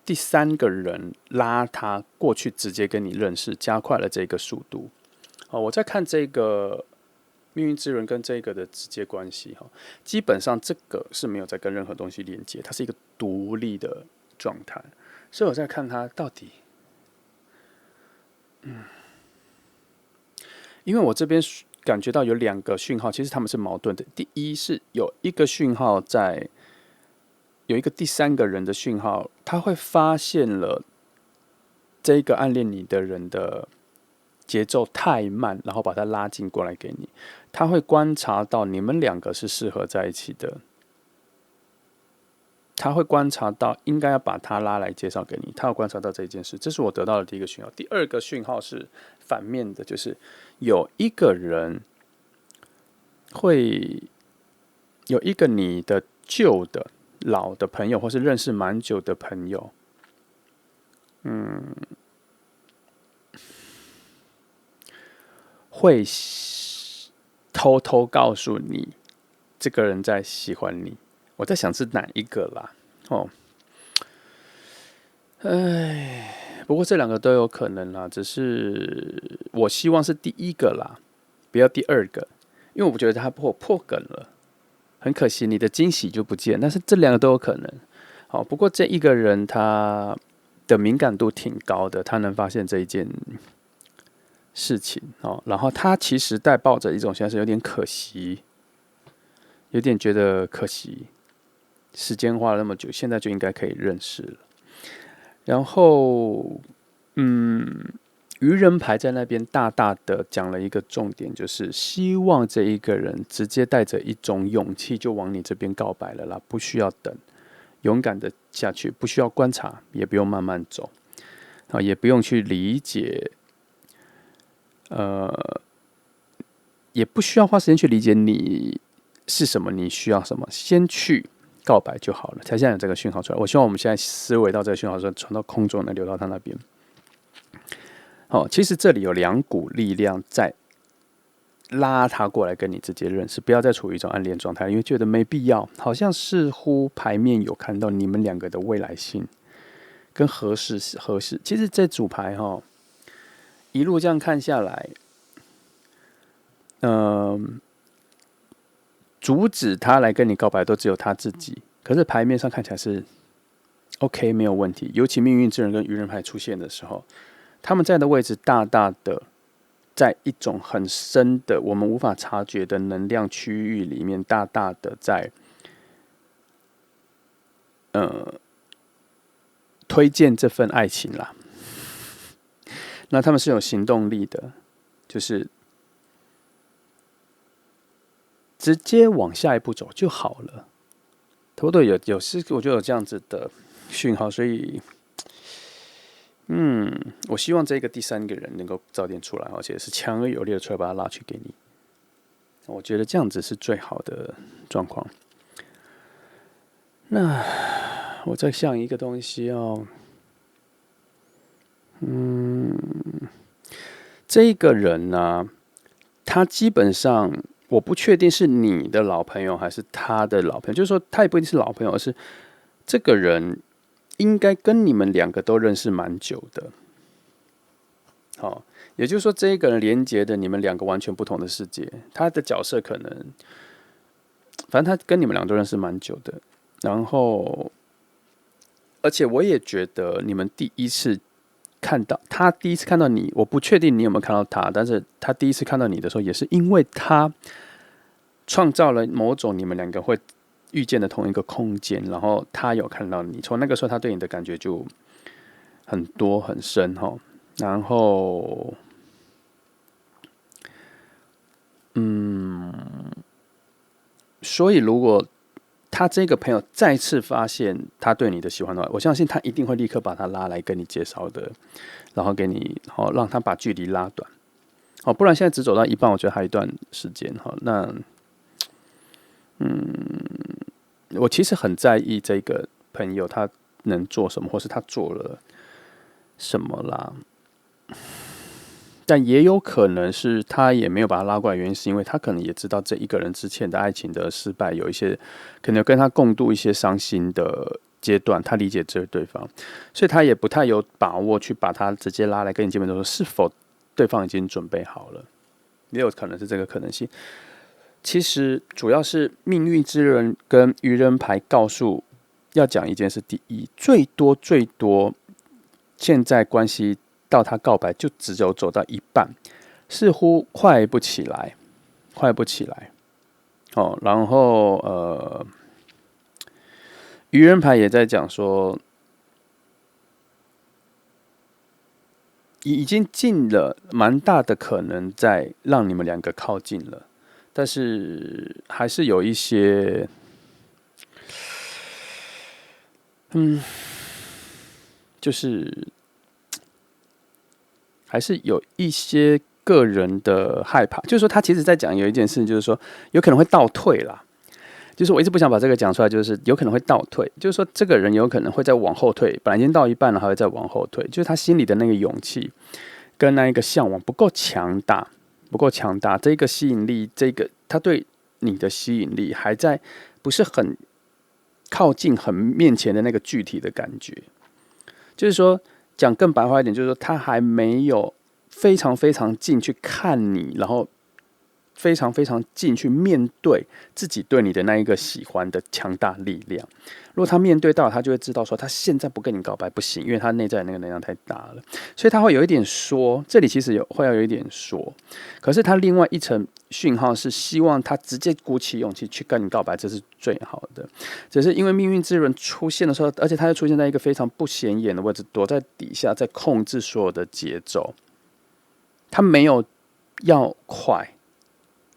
第三个人拉他过去，直接跟你认识，加快了这个速度。我在看这个命运之轮跟这个的直接关系，基本上这个是没有在跟任何东西连接，它是一个独立的状态。所以我在看它到底，因为我这边感觉到有2个讯号，其实他们是矛盾的。第一是有一个讯号在，有一个第三个人的讯号，他会发现了这个暗恋你的人的节奏太慢，然后把他拉近过来给你。他会观察到你们2个是适合在一起的，他会观察到应该要把他拉来介绍给你，他会观察到这件事，这是我得到的第一个讯号。第2个讯号是反面的，就是有一个人会有一个你的旧的老的朋友，或是认识蛮久的朋友，会偷偷告诉你这个人在喜欢你。我在想是哪一个啦？不过这2个都有可能啦，只是我希望是第一个啦，不要第2个，因为我觉得他破梗了，很可惜你的惊喜就不见。但是这2个都有可能。不过这一个人他的敏感度挺高的，他能发现这一件事情然后他其实带抱着一种现在是有点可惜，有点觉得可惜，时间花了那么久，现在就应该可以认识了。然后，愚人牌在那边大大的讲了一个重点，就是希望这一个人直接带着一种勇气就往你这边告白了啦，不需要等，勇敢的下去，不需要观察，也不用慢慢走，也不用去理解，也不需要花时间去理解你是什么，你需要什么，先去告白就好了。他现在有这个讯号出来，我希望我们现在思维到这个讯号之后，传到空中，能流到他那边。其实这里有2股力量在拉他过来跟你直接认识，不要再处于一种暗恋状态，因为觉得没必要。好像似乎牌面有看到你们2个的未来性跟合适。其实这组牌一路这样看下来，阻止他来跟你告白都只有他自己，可是牌面上看起来是 OK 没有问题。尤其命运之人跟愚人牌出现的时候，他们在的位置大大的在一种很深的我们无法察觉的能量区域里面，大大的在推荐这份爱情啦。那他们是有行动力的，就是直接往下一步走就好了。头头有我觉得有这样子的讯号，所以我希望这个第3个人能够早点出来，而且是强而有力的出来把他拉去给你。我觉得这样子是最好的状况。那我在想一个东西这个人呢，他基本上我不确定是你的老朋友还是他的老朋友，就是说他也不一定是老朋友，而是这个人应该跟你们2个都认识蛮久的。也就是说这一个人连接的你们2个完全不同的世界，他的角色可能，反正他跟你们2个都认识蛮久的。然后，而且我也觉得你们第一次看到他，第一次看到你，我不确定你有没有看到他，但是他第一次看到你的时候，也是因为他创造了某种你们2个会遇见的同一个空间，然后他有看到你，从那个时候他对你的感觉就很多很深然后，所以如果他这个朋友再次发现他对你的喜欢的话，我相信他一定会立刻把他拉来跟你介绍的，然后给你，让他把距离拉短。不然现在只走到一半，我觉得还有一段时间。那我其实很在意这个朋友他能做什么，或是他做了什么啦。但也有可能是他也没有把他拉过来，原因是因为他可能也知道这一个人之前的爱情的失败，有一些可能跟他共度一些伤心的阶段，他理解这对方，所以他也不太有把握去把他直接拉来跟你见面的时候，是否对方已经准备好了，也有可能是这个可能性。其实主要是命运之人跟愚人牌告诉要讲一件事：第一，最多现在关系到他告白就只有走到一半，似乎快不起来。然后愚人牌也在讲说，已经尽了蛮大的可能在让你们两个靠近了，但是还是有一些，就是还是有一些个人的害怕，就是说他其实在讲有一件事，就是说有可能会倒退啦。就是我一直不想把这个讲出来，就是有可能会倒退，就是说这个人有可能会再往后退，本来已经到一半了，还会再往后退，就是他心里的那个勇气跟那一个向往不够强大，这个吸引力，这个他对你的吸引力还在不是很靠近、很面前的那个具体的感觉。就是说，讲更白话一点，就是说他还没有非常非常近去看你，然后非常非常近去面对自己对你的那一个喜欢的强大力量。如果他面对到，他就会知道说，他现在不跟你告白不行，因为他内在的那个能量太大了，所以他会有一点说，这里其实会要有一点说，可是他另外一层讯号是希望他直接鼓起勇气去跟你告白，这是最好的。只是因为命运之轮出现的时候，而且他又出现在一个非常不显眼的位置，躲在底下，在控制所有的节奏。他没有要快。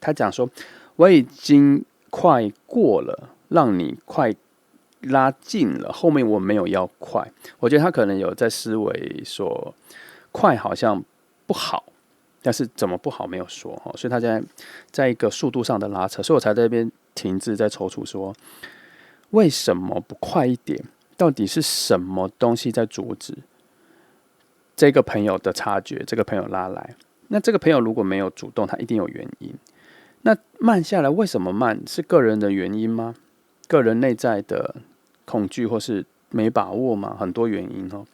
他讲说，我已经快过了，让你快拉近了，后面我没有要快。我觉得他可能有在思维说，快好像不好，但是怎么不好没有说，所以他在一个速度上的拉扯，所以我才在那边停滞，在踌躇说，为什么不快一点？到底是什么东西在阻止这个朋友的察觉？这个朋友拉来，那这个朋友如果没有主动，他一定有原因。那慢下来，为什么慢？是个人的原因吗？个人内在的恐惧，或是没把握吗？很多原因哦。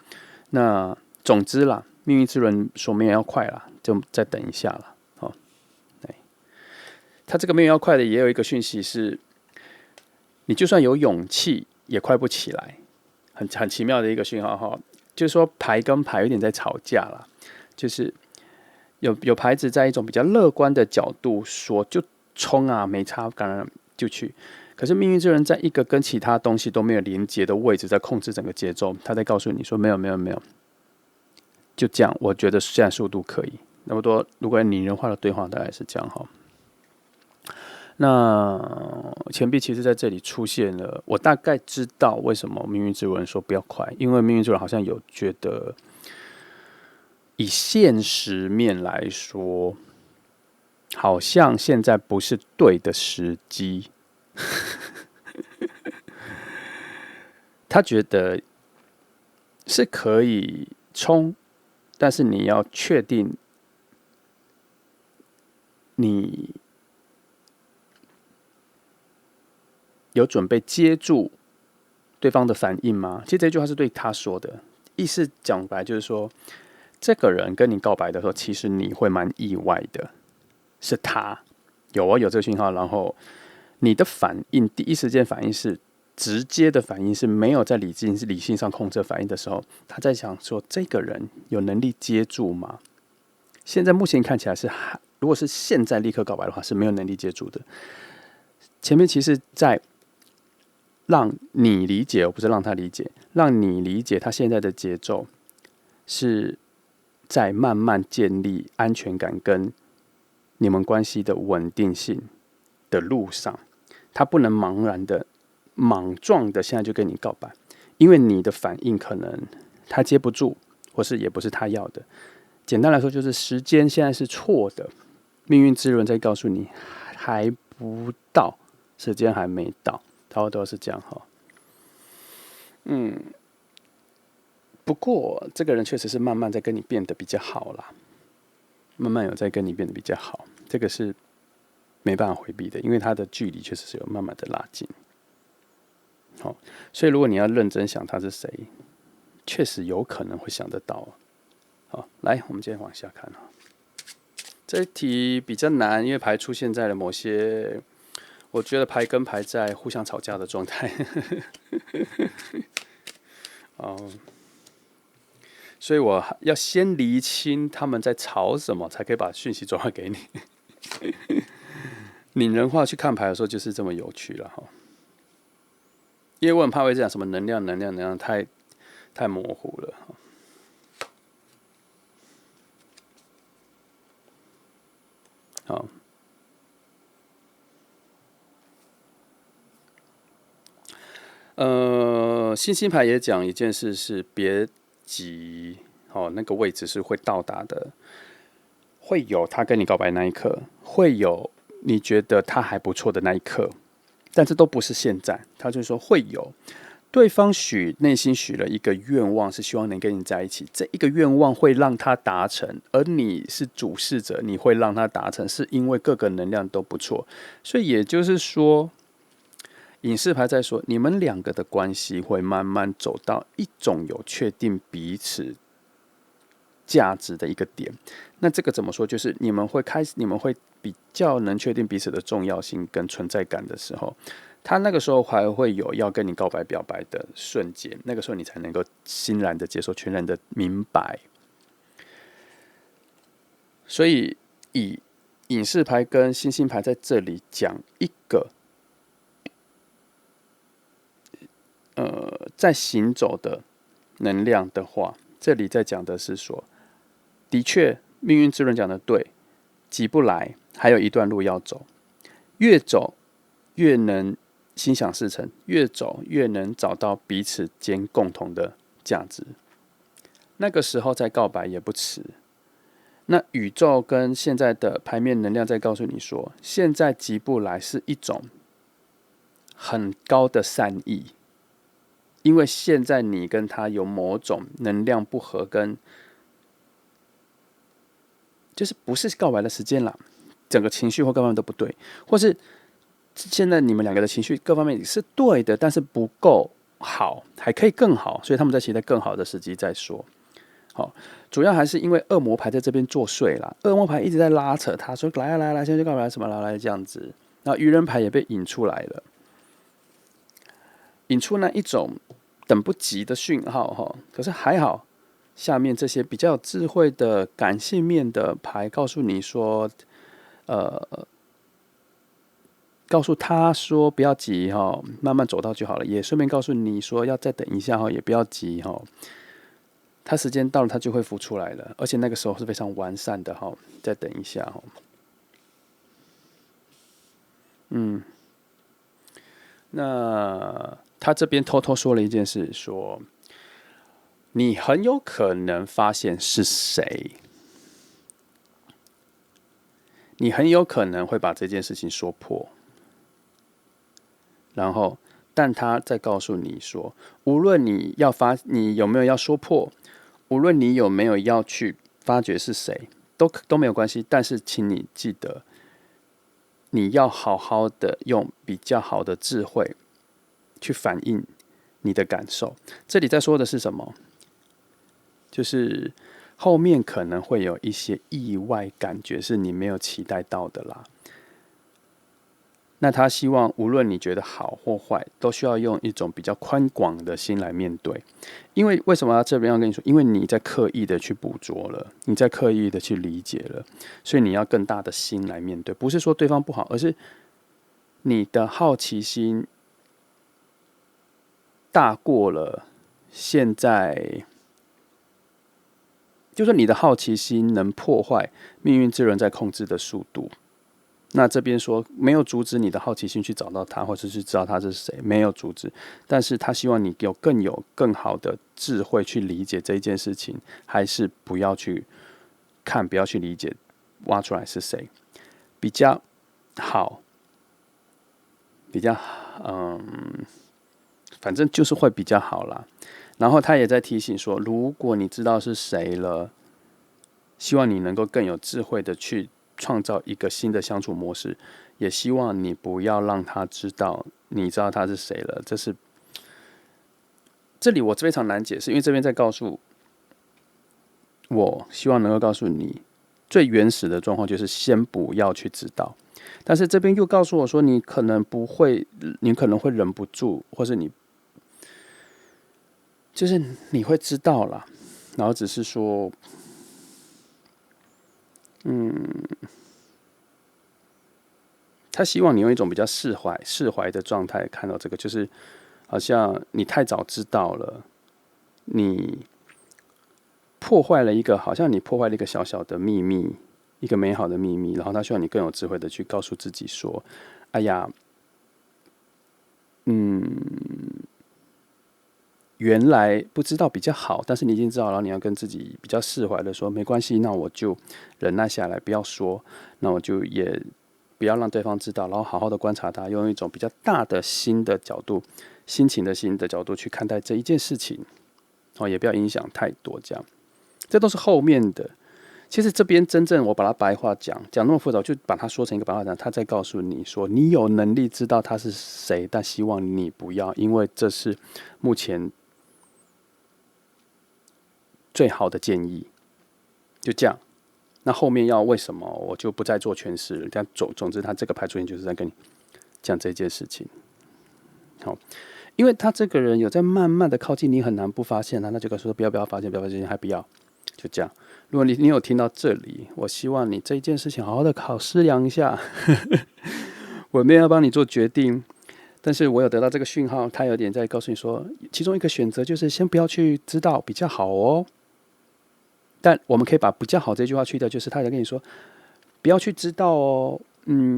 那总之啦，命运之轮说没有要快啦，就再等一下啦。哦，对，他这个没有要快的，也有一个讯息是，你就算有勇气，也快不起来，很奇妙的一个讯号哈。就是说牌跟牌有点在吵架啦，就是有牌子在一种比较乐观的角度说，就冲啊，没差，当然就去。可是命运之人在一个跟其他东西都没有连接的位置，在控制整个节奏，他在告诉你说，没有，就这样。我觉得现在速度可以。那么多，如果拟人化的对话，大概是这样哈。那钱币其实在这里出现了，我大概知道为什么命运之人说不要快，因为命运之人好像有觉得。以现实面来说，好像现在不是对的时机。他觉得是可以冲，但是你要确定你有准备接住对方的反应吗？其实这句话是对他说的，意思讲白就是说，这个人跟你告白的时候，其实你会蛮意外的，是他有这个讯号，然后你的反应，第一时间反应是直接的反应，是没有在理性上控制反应的时候，他在想说，这个人有能力接住吗？现在目前看起来是，如果是现在立刻告白的话，是没有能力接住的。前面其实在让你理解，而不是让他理解，让你理解他现在的节奏是在慢慢建立安全感跟你们关系的稳定性的路上，他不能茫然的莽撞的现在就跟你告白，因为你的反应可能他接不住，或是也不是他要的。简单来说，就是时间现在是错的，命运之轮在告诉你还不到，时间还没到，差不多是这样哈。不过这个人确实是慢慢在跟你变得比较好啦，慢慢有在跟你变得比较好，这个是没办法回避的，因为他的距离确实是有慢慢的拉近。好，所以如果你要认真想他是谁，确实有可能会想得到。好，来，我们接着往下看哈。这一题比较难，因为牌出现在了某些，我觉得牌跟牌在互相吵架的状态。所以我要先厘清他们在吵什么，才可以把讯息转换给你。拟人化去看牌的时候就是这么有趣了哈。因为我很怕会这样，什么能量太模糊了。好，星星牌也讲一件事是别急，那个位置是会到达的，会有他跟你告白那一刻，会有你觉得他还不错的那一刻，但这都不是现在。他就说会有对方内心许了一个愿望，是希望能跟你在一起，这一个愿望会让他达成，而你是主事者，你会让他达成，是因为各个能量都不错。所以也就是说，隐士牌在说，你们两个的关系会慢慢走到一种有确定彼此价值的一个点。那这个怎么说？就是你们会比较能确定彼此的重要性跟存在感的时候，他那个时候还会有要跟你告白表白的瞬间，那个时候你才能够欣然的接受，全然的明白。所以以隐士牌跟星星牌在这里讲一个在行走的能量的话，这里在讲的是说，的确命运之轮讲的对，急不来，还有一段路要走，越走越能心想事成，越走越能找到彼此间共同的价值，那个时候再告白也不迟。那宇宙跟现在的牌面能量在告诉你说，现在急不来是一种很高的善意，因为现在你跟他有某种能量不合，跟就是不是告白的时间啦，整个情绪或各方面都不对，或是现在你们两个的情绪各方面是对的，但是不够好，还可以更好，所以他们在期待更好的时机再说。好，主要还是因为恶魔牌在这边作祟啦，恶魔牌一直在拉扯他，说来啊来啊来，现在就告白什么来这样子，然后愚人牌也被引出来了，引出那一种等不及的讯号哈。可是还好，下面这些比较有智慧的感性面的牌告诉你说，告诉他说不要急哈，慢慢走到就好了。也顺便告诉你说要再等一下哈，也不要急哈。他时间到了，他就会浮出来了，而且那个时候是非常完善的哈。再等一下哈。那他这边偷偷说了一件事，说你很有可能发现是谁，你很有可能会把这件事情说破，然后，但他在告诉你说，无论你有没有要说破，无论你有没有要去发掘是谁，都没有关系。但是，请你记得，你要好好的用比较好的智慧去反映你的感受。这里在说的是什么？就是后面可能会有一些意外感觉是你没有期待到的啦。那他希望无论你觉得好或坏，都需要用一种比较宽广的心来面对。因为为什么这边要跟你说？因为你在刻意的去捕捉了，你在刻意的去理解了，所以你要更大的心来面对。不是说对方不好，而是你的好奇心大过了现在，就是你的好奇心能破坏命运之轮在控制的速度。那这边说没有阻止你的好奇心去找到他，或者是知道他是谁，没有阻止，但是他希望你有更好的智慧去理解这一件事情，还是不要去看，不要去理解，挖出来是谁比较好，比较反正就是会比较好啦。然后他也在提醒说，如果你知道是谁了，希望你能够更有智慧的去创造一个新的相处模式，也希望你不要让他知道你知道他是谁了。这里我非常难解释，因为这边在告诉我，希望能够告诉你最原始的状况就是先不要去知道，但是这边又告诉我说，你可能会忍不住，或是就是你会知道啦，然后只是说，他希望你用一种比较释怀的状态看到这个，就是好像你太早知道了，你好像你破坏了一个小小的秘密，一个美好的秘密，然后他希望你更有智慧的去告诉自己说，哎呀，原来不知道比较好，但是你已经知道了，然后你要跟自己比较释怀的说，没关系，那我就忍耐下来，不要说，那我就也不要让对方知道，然后好好的观察他，用一种比较大的心的角度、心情的心的角度去看待这一件事情，也不要影响太多，这都是后面的。其实这边真正我把它白话讲那么复杂，就把它说成一个白话讲，他在告诉你说，你有能力知道他是谁，但希望你不要，因为这是目前最好的建议，就这样。那后面要为什么，我就不再做诠释了。但总之，他这个牌出现就是在跟你讲这件事情。好，因为他这个人有在慢慢的靠近你，很难不发现他，那就跟说不要发现，不要发现，还不要，就这样。如果你有听到这里，我希望你这一件事情好好的思量一下。我没有要帮你做决定，但是我有得到这个讯号，他有点在告诉你说，其中一个选择就是先不要去知道比较好哦。但我们可以把比较好这句话去掉，就是他在跟你说，不要去知道哦，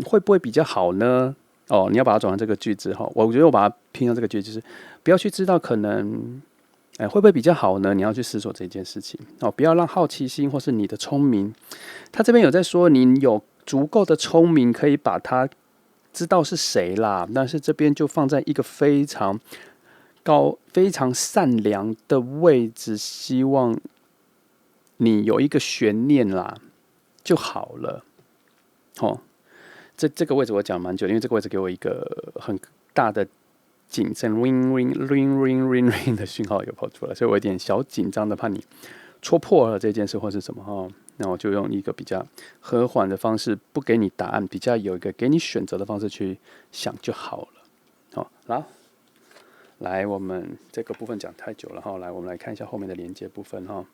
会不会比较好呢？哦，你要把它转成这个句子哈。我觉得我把它拼成这个句子，就是不要去知道可能，会不会比较好呢？你要去思索这件事情哦，不要让好奇心或是你的聪明，他这边有在说你有足够的聪明可以把它知道是谁啦，但是这边就放在一个非常高、非常善良的位置，希望你有一个悬念啦就好了。这个位置我讲蛮久，因为这个位置给我一个很大的警声 ring ring ring ring ring ring 的讯号有跑出来，所以我有点小紧张的，怕你戳破了这件事或是什么那我就用一个比较和缓的方式，不给你答案，比较有一个给你选择的方式去想就好了。好，来，我们这个部分讲太久了来，我们来看一下后面的连接部分好，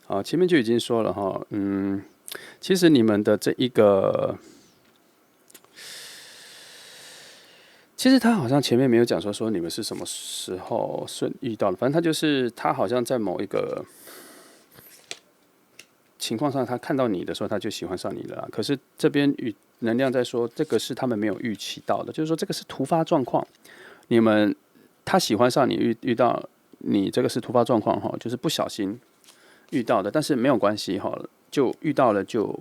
好，前面就已经说了其实你们的这一个，其实他好像前面没有讲说你们是什么时候遇到的，反正他就是他好像在某一个情况上，他看到你的时候，他就喜欢上你了啦。可是这边能量在说，这个是他们没有预期到的，就是说这个是突发状况。他喜欢上你，遇到你这个是突发状况就是不小心遇到的，但是没有关系就遇到了就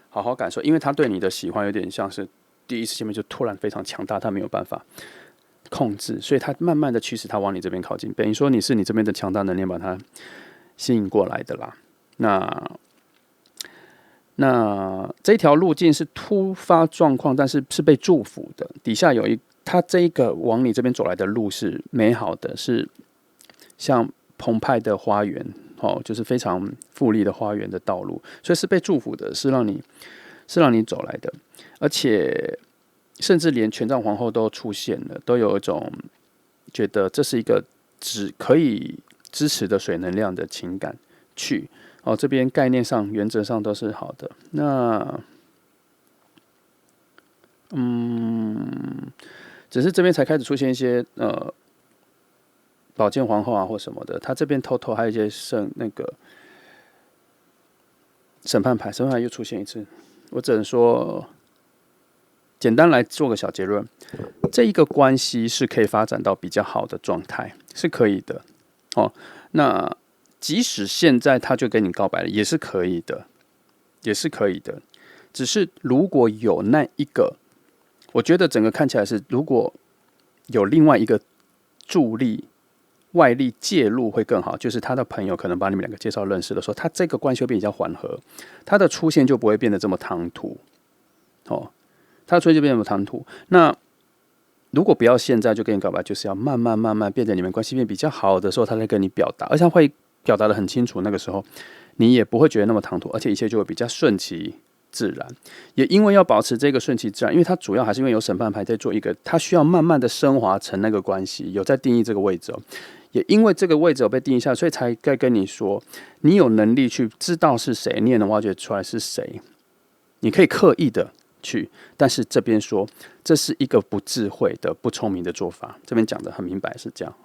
好好感受，因为他对你的喜欢有点像是第一次见面就突然非常强大，他没有办法控制，所以他慢慢的驱使他往你这边靠近。等于说你是你这边的强大能量把他吸引过来的啦。那这条路径是突发状况，但是是被祝福的。底下有他这一个往你这边走来的路是美好的，是像澎湃的花园，就是非常富丽的花园的道路，所以是被祝福的，是让你走来的，而且甚至连权杖皇后都出现了，都有一种觉得这是一个只可以支持的水能量的情感。去。这边概念上、原则上都是好的。那，只是这边才开始出现一些宝剑皇后啊或什么的。他这边偷偷还有一些那个审判牌，审判牌又出现一次。我只能说，简单来做个小结论，这一个关系是可以发展到比较好的状态，是可以的。那即使现在他就跟你告白了，也是可以的，也是可以的。只是如果有那一个，我觉得整个看起来是，如果有另外一个助力、外力介入会更好。就是他的朋友可能把你们两个介绍认识的时候，他这个关系会比较缓和，他的出现就不会变得这么唐突。他的出现就变得这么唐突。那如果不要现在就跟你告白，就是要慢慢变得你们关系变比较好的时候，他才跟你表达，而且他会表达得很清楚。那个时候你也不会觉得那么唐突，而且一切就会比较顺其自然。也因为要保持这个顺其自然，因为他主要还是因为有审判牌在做一个，他需要慢慢的升华成那个关系，有在定义这个位置。也因为这个位置有被定义下，所以才该跟你说，你有能力去知道是谁，你也能挖掘出来是谁，你可以刻意的去，但是这边说这是一个不智慧的、不聪明的做法。这边讲的很明白是这样。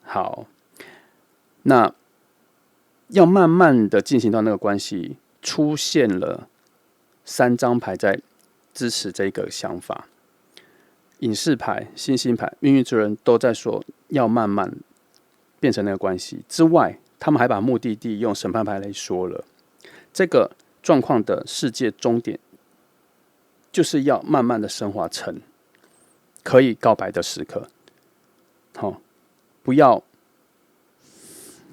好，那要慢慢的进行到那个关系，出现了3张牌在支持这个想法。隐士牌、星星牌、命运之人都在说要慢慢变成那个关系之外，他们还把目的地用审判牌来说了。这个状况的世界终点就是要慢慢的升华成可以告白的时刻。不要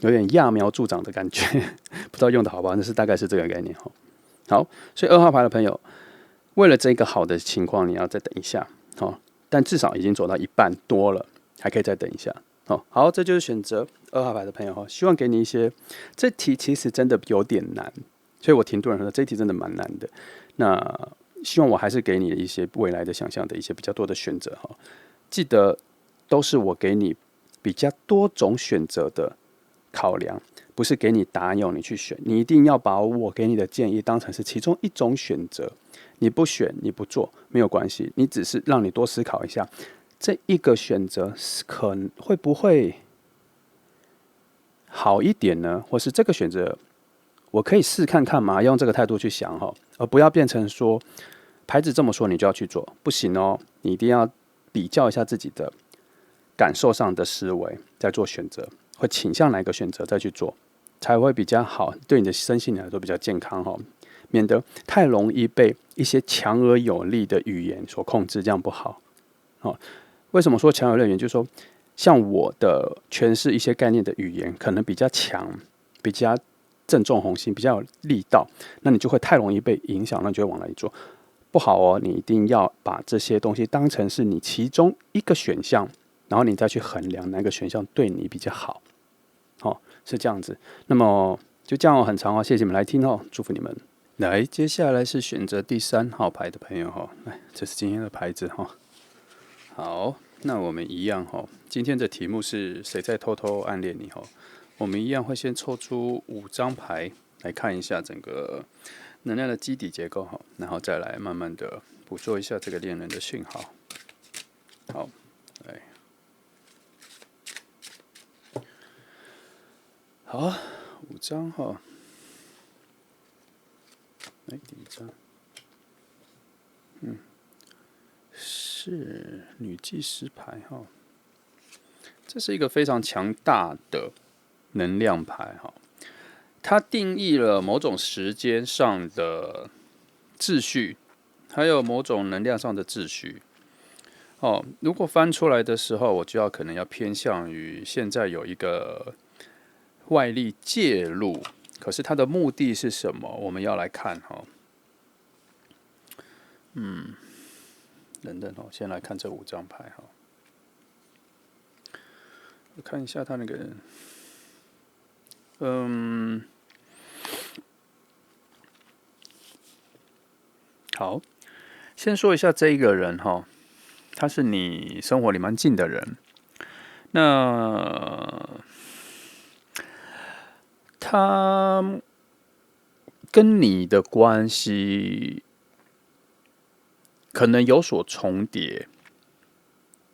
有点揠苗助长的感觉，不知道用的好不好，但是大概是这个概念。好，所以2号牌的朋友，为了这个好的情况，你要再等一下。但至少已经走到一半多了，还可以再等一下。好，这就是选择2号牌的朋友。希望给你一些，这题其实真的有点难，所以我挺多人说这题真的蛮难的。那希望我还是给你一些未来的想象的一些比较多的选择。记得都是我给你比较多种选择的考量，不是给你答案要你去选。你一定要把我给你的建议当成是其中一种选择。你不选，你不做没有关系，你只是让你多思考一下，这一个选择可能会不会好一点呢？或是这个选择我可以试看看吗？用这个态度去想，而不要变成说牌子这么说你就要去做，不行哦。你一定要比较一下自己的感受上的思维，再做选择，会倾向哪一个选择再去做，才会比较好，对你的身心来说比较健康。免得太容易被一些强而有力的语言所控制，这样不好。为什么说强而有力的语言？就是说，像我的诠释一些概念的语言，可能比较强，比较正中红心，比较有力道，那你就会太容易被影响，那你就会往那里做，不好哦。你一定要把这些东西当成是你其中一个选项，然后你再去衡量哪个选项对你比较好。是这样子。那么就这样很长谢谢你们来听祝福你们。来，接下来是选择第3号牌的朋友来，这是今天的牌子好，那我们一样今天的题目是谁在偷偷暗恋你我们一样会先抽出5张牌来看一下整个能量的基底结构然后再来慢慢的捕捉一下这个恋人的讯号。好，来，好，5张来第1张，是女祭司牌这是一个非常强大的能量牌它定义了某种时间上的秩序，还有某种能量上的秩序。如果翻出来的时候，我就可能要偏向于现在有一个外力介入，可是它的目的是什么？我们要来看等等先来看这5张牌我看一下他那个好，先说一下这一个人他是你生活里蛮近的人。那他跟你的关系可能有所重叠，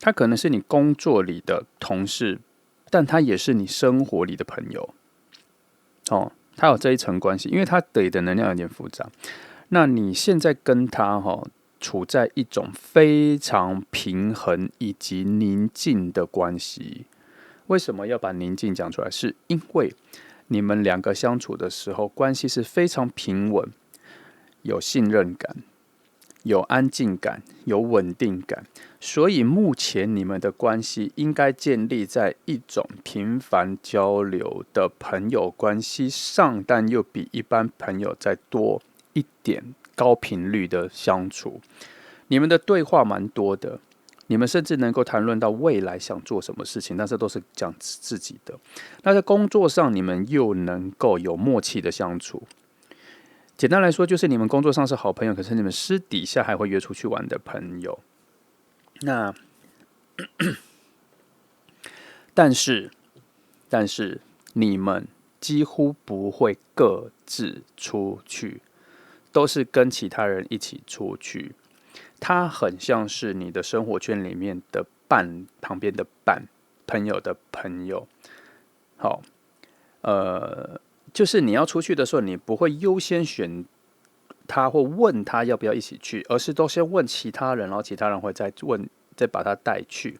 他可能是你工作里的同事，但他也是你生活里的朋友。哦，他有这一层关系，因为他给的能量有点复杂。那你现在跟他处在一种非常平衡以及宁静的关系。为什么要把宁静讲出来？是因为你们两个相处的时候，关系是非常平稳，有信任感，有安静感，有稳定感。所以目前你们的关系应该建立在一种频繁交流的朋友关系上，但又比一般朋友再多一点高频率的相处。你们的对话蛮多的，你们甚至能够谈论到未来想做什么事情，但是都是讲自己的。那在工作上，你们又能够有默契的相处。简单来说，就是你们工作上是好朋友，可是你们私底下还会约出去玩的朋友。那但是你们几乎不会各自出去，都是跟其他人一起出去。它很像是你的生活圈里面的伴，旁边的伴，朋友的朋友。好，就是你要出去的时候，你不会优先选他或问他要不要一起去，而是都先问其他人，然后其他人会再把他带去，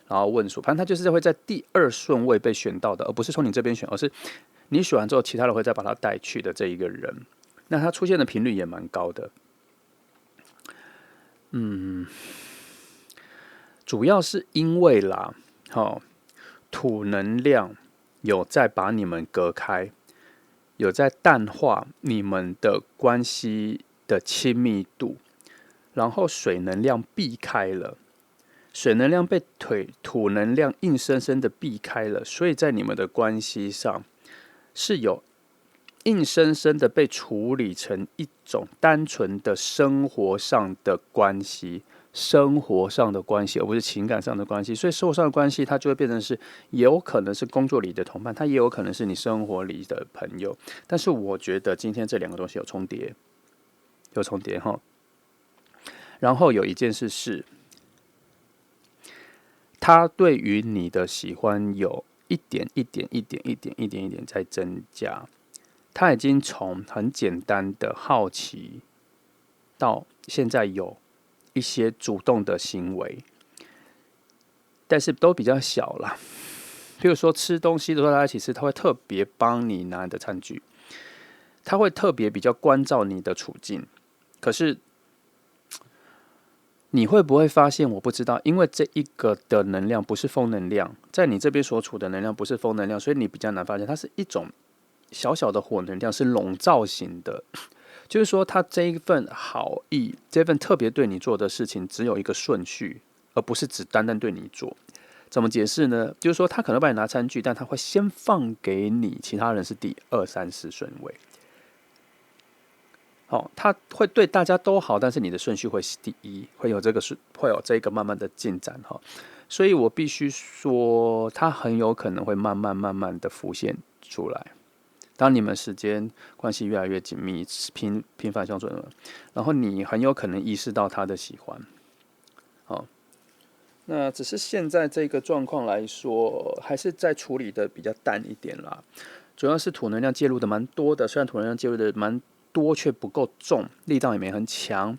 然后问说，反正他就是会在第二顺位被选到的，而不是从你这边选，而是你选完之后，其他人会再把他带去的这一个人。那他出现的频率也蛮高的。主要是因为啦，土能量有在把你们隔开，有在淡化你们的关系的亲密度，然后水能量避开了，水能量被土能量硬生生的避开了，所以在你们的关系上是有硬生生的被处理成一种单纯的生活上的关系。生活上的关系，而不是情感上的关系，所以生活上的关系，它就会变成是，也有可能是工作里的同伴，它也有可能是你生活里的朋友。但是我觉得今天这两个东西有重叠，哈。然后有一件事是，他对于你的喜欢有一点在增加，他已经从很简单的好奇，到现在有一些主动的行为，但是都比较小啦。譬如说吃东西的时候，大家一起吃，他会特别帮你拿你的餐具，他会特别比较关照你的处境。可是你会不会发现？我不知道，因为这一个的能量不是风能量，在你这边所处的能量不是风能量，所以你比较难发现，它是一种小小的火能量，是笼罩型的。就是说，他这一份好意，这份特别对你做的事情，只有一个顺序，而不是只单单对你做。怎么解释呢？就是说，他可能帮你拿餐具，但他会先放给你，其他人是第2、3、4顺位。他会对大家都好，但是你的顺序会是第一，会有这个慢慢的进展所以我必须说，他很有可能会慢慢的浮现出来。当你们时间关系越来越紧密、频繁相处了，然后你很有可能意识到他的喜欢。那只是现在这个状况来说，还是在处理的比较淡一点啦。主要是土能量介入的蛮多的，虽然土能量介入的蛮多，却不够重，力道也没很强。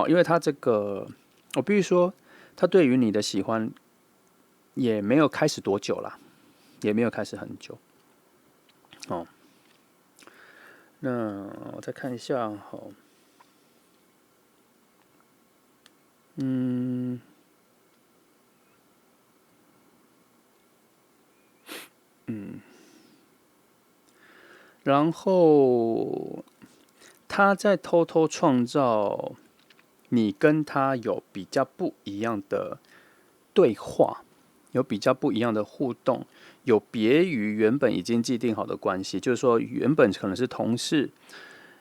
因为他这个，我必须说，他对于你的喜欢也没有开始多久啦，也没有开始很久。那我再看一下，然后他在偷偷创造你跟他有比较不一样的对话，有比较不一样的互动，有别于原本已经既定好的关系。就是说，原本可能是同事，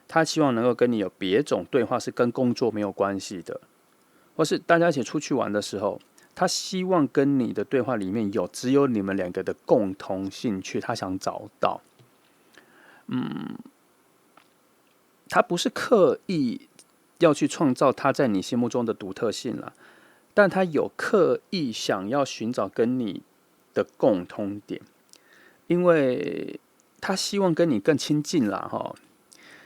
他希望能够跟你有别种对话，是跟工作没有关系的，或是大家一起出去玩的时候，他希望跟你的对话里面只有你们两个的共同兴趣，他想找到。他不是刻意要去创造他在你心目中的独特性啦，但他有刻意想要寻找跟你的共通点，因为他希望跟你更亲近啦，哈。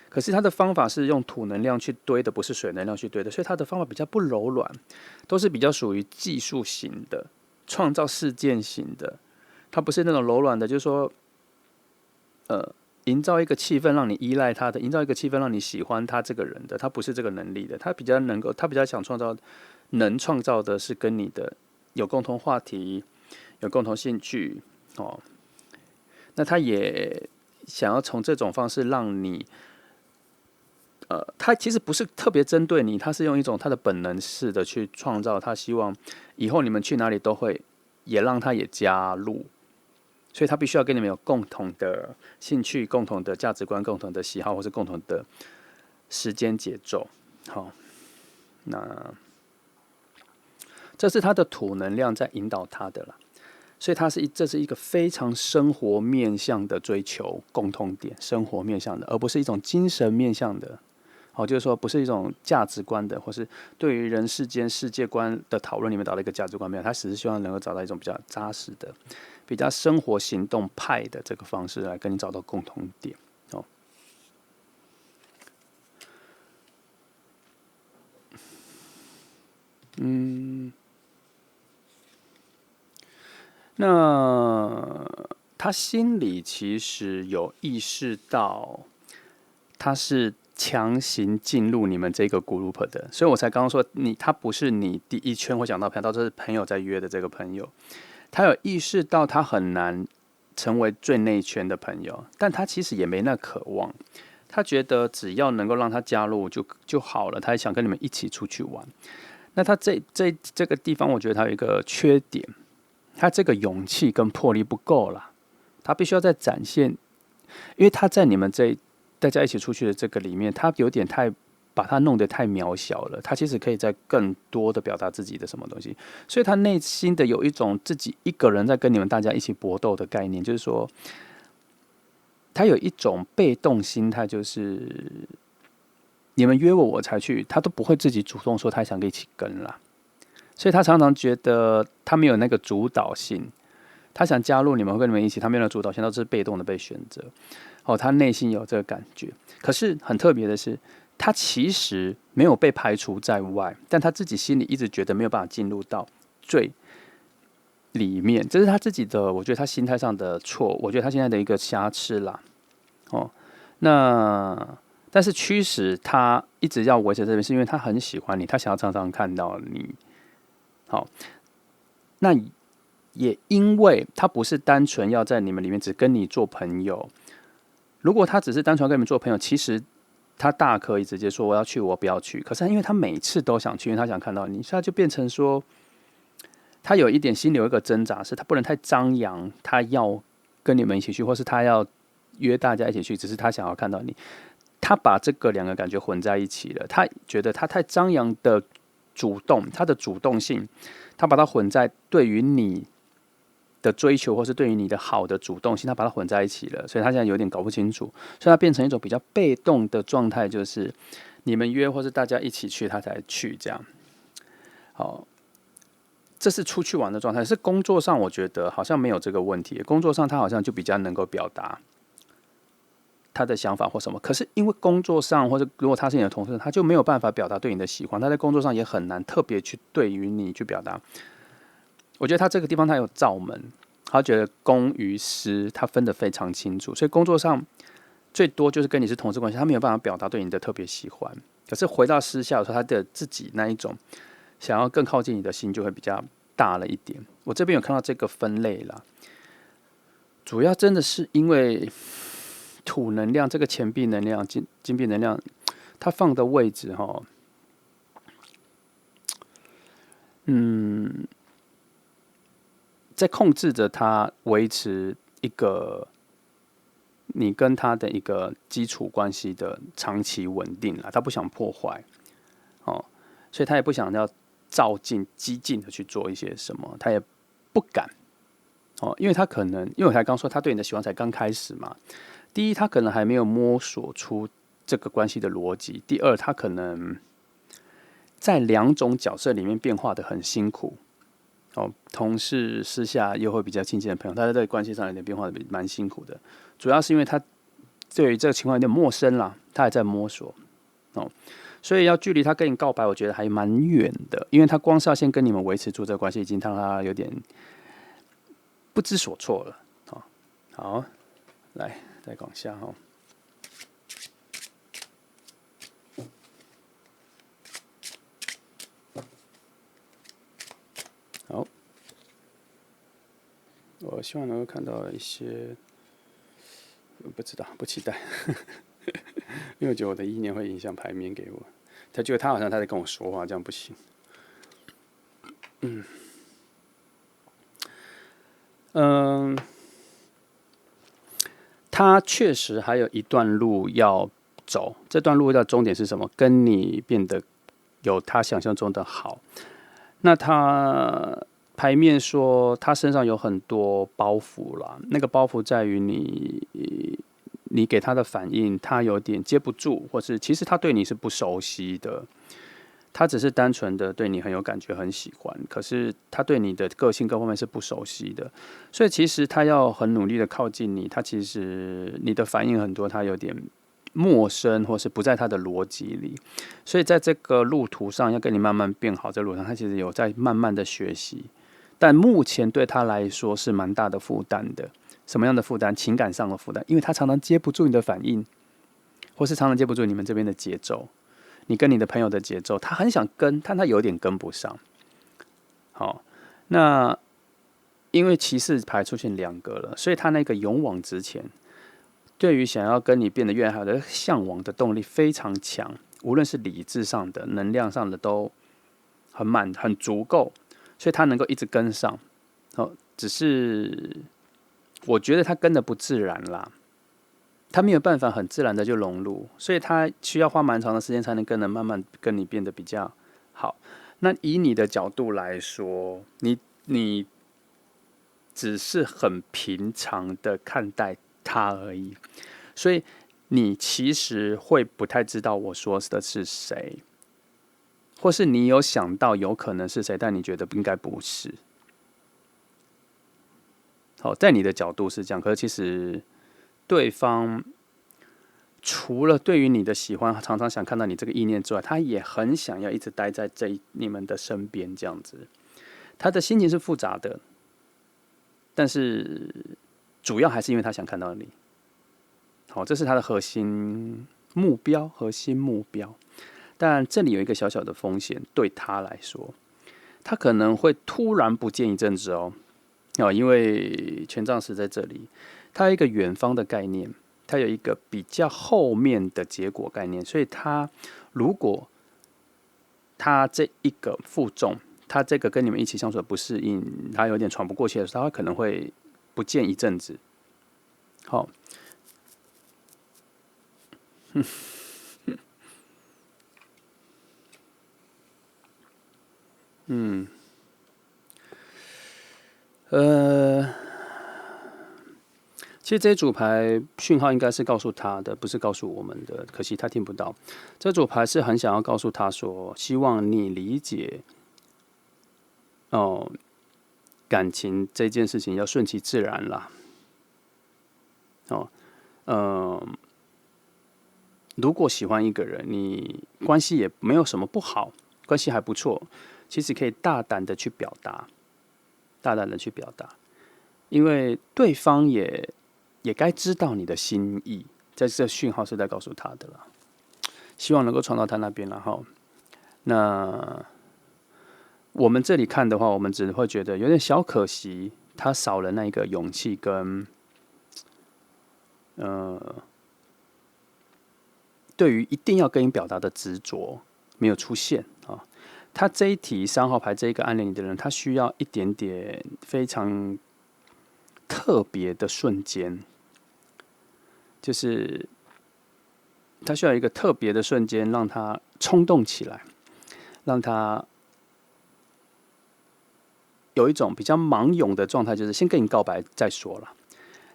可是他的方法是用土能量去堆的，不是水能量去堆的，所以他的方法比较不柔软，都是比较属于技术型的、创造事件型的。他不是那种柔软的，就是说，营造一个气氛让你依赖他的，营造一个气氛让你喜欢他这个人的，他不是这个能力的。他比较能够，他比较想创造的是跟你的有共同话题、有共同兴趣哦。那他也想要从这种方式让你。他其实不是特别针对你，他是用一种他的本能式的去创造，他希望以后你们去哪里都会，也让他也加入，所以他必须要跟你们有共同的兴趣、共同的价值观、共同的喜好，或是共同的时间节奏。好，那这是他的土能量在引导他的啦，所以这是一个非常生活面向的追求共同点，生活面向的，而不是一种精神面向的。好，就是说不是一种价值观的，或是对于人世间世界观的讨论里面找到一个价值观没有，他只是希望能够找到一种比较扎实的、比较生活行动派的这个方式来跟你找到共同点。哦，那他心里其实有意识到，他是强行进入你们这个 group 的，所以我才刚刚说他不是你第一圈会想到朋友，这是朋友在约的这个朋友，他有意识到他很难成为最内圈的朋友，但他其实也没那渴望，他觉得只要能够让他加入就好了，他也想跟你们一起出去玩。那他这个地方，我觉得他有一个缺点，他这个勇气跟魄力不够啦，他必须要再展现，因为他在你们大家一起出去的这个里面，他有点把他弄得太渺小了。他其实可以在更多的表达自己的什么东西，所以他内心的有一种自己一个人在跟你们大家一起搏斗的概念，就是说，他有一种被动心态，就是你们约我才去，他都不会自己主动说他想一起跟啦。所以他常常觉得他没有那个主导性，他想加入你们，会跟你们一起，他没有主导性，都是被动的被选择。哦，他内心有这个感觉。可是很特别的是，他其实没有被排除在外，但他自己心里一直觉得没有办法进入到最里面，这是他自己的，我觉得他心态上的错，我觉得他现在的一个瑕疵啦。哦，那但是驱使他一直要维持这边，是因为他很喜欢你，他想要常常看到你。好，那也因为他不是单纯要在你们里面只跟你做朋友，如果他只是单纯跟你们做朋友，其实他大可以直接说我要去，我不要去。可是因为他每次都想去，因为他想看到你，所以他就变成说，他有一点心里有一个挣扎，是他不能太张扬，他要跟你们一起去，或是他要约大家一起去，只是他想要看到你。他把这个两个感觉混在一起了，他觉得他太张扬的主动，他的主动性，他把它混在对于你的追求，或是对于你的好的主动性，他把它混在一起了，所以他现在有点搞不清楚，所以他变成一种比较被动的状态，就是你们约或是大家一起去，他才去这样。好，这是出去玩的状态，是工作上我觉得好像没有这个问题，工作上他好像就比较能够表达他的想法或什么，可是因为工作上或者如果他是你的同事，他就没有办法表达对你的喜欢，他在工作上也很难特别去对于你去表达。我觉得他这个地方他有罩门，他觉得公与私他分得非常清楚，所以工作上最多就是跟你是同事关系，他没有办法表达对你的特别喜欢。可是回到私下的时候，他的自己那一种想要更靠近你的心就会比较大了一点。我这边有看到这个分类啦，主要真的是因为土能量这个钱币能量、金币能量，它放的位置哈，在控制着它维持一个你跟他的一个基础关系的长期稳定啦，他不想破坏哦，所以他也不想要激进的去做一些什么，他也不敢哦，因为他可能，因为我才刚说他对你的喜欢才刚开始嘛，第一，他可能还没有摸索出这个关系的逻辑；第二，他可能在两种角色里面变化的很辛苦。同事私下又会比较亲近的朋友，他在这个关系上有点变化的蛮辛苦的，主要是因为他对于这个情况有点陌生啦，他还在摸索所以要距離他跟你告白，我觉得还蛮远的，因为他光是要先跟你们维持住这个关系，已经让他有点不知所措了。好，来再往下好，我希望能够看到一些，不知道，不期待，因为我觉得我的意念会影响牌面给我。他觉得他好像他在跟我说话，这样不行。他确实还有一段路要走，这段路的终点是什么？跟你变得有他想象中的好。那他牌面说他身上有很多包袱啦，那个包袱在于你给他的反应，他有点接不住，或是其实他对你是不熟悉的，他只是单纯的对你很有感觉，很喜欢，可是他对你的个性各方面是不熟悉的，所以其实他要很努力的靠近你，他其实你的反应很多，他有点陌生，或是不在他的逻辑里，所以在这个路途上要跟你慢慢变好，这路上他其实有在慢慢的学习，但目前对他来说是蛮大的负担的。什么样的负担？情感上的负担，因为他常常接不住你的反应，或是常常接不住你们这边的节奏。你跟你的朋友的节奏，他很想跟，但他有点跟不上。好，那因为骑士牌出现2个了，所以他那个勇往直前，对于想要跟你变得越来越好的向往的动力非常强，无论是理智上的、能量上的都很足够，所以他能够一直跟上。只是我觉得他跟的不自然啦。他没有办法很自然的就融入，所以他需要花蛮长的时间才能慢慢跟你变得比较好。那以你的角度来说，你只是很平常的看待他而已，所以你其实会不太知道我说的是谁，或是你有想到有可能是谁，但你觉得应该不是。好，在你的角度是这样，可是其实对方除了对于你的喜欢，常常想看到你这个意念之外，他也很想要一直待在你们的身边，这样子。他的心情是复杂的，但是主要还是因为他想看到你。好，这是他的核心目标。但这里有一个小小的风险，对他来说，他可能会突然不见一阵子哦。因为权杖十在这里，它有一个远方的概念，它有一个比较后面的结果概念，所以如果他这一个负重，他这个跟你们一起相处的不适应，他有点喘不过气的时候，他可能会不见一阵子。好，其实这组牌讯号应该是告诉他的，不是告诉我们的，可惜他听不到。这组牌是很想要告诉他说，希望你理解，感情这件事情要顺其自然啦。如果喜欢一个人，你关系也没有什么不好，关系还不错，其实可以大胆的去表达，因为对方也该知道你的心意，在这讯号是在告诉他的了，希望能够传到他那边了哈。那我们这里看的话，我们只会觉得有点小可惜，他少了那个勇气跟对于一定要跟你表达的执着没有出现啊。他这一题3号牌这一个暗恋你的人，他需要一点点非常特别的瞬间，就是他需要一个特别的瞬间，让他冲动起来，让他有一种比较盲勇的状态，就是先跟你告白再说了。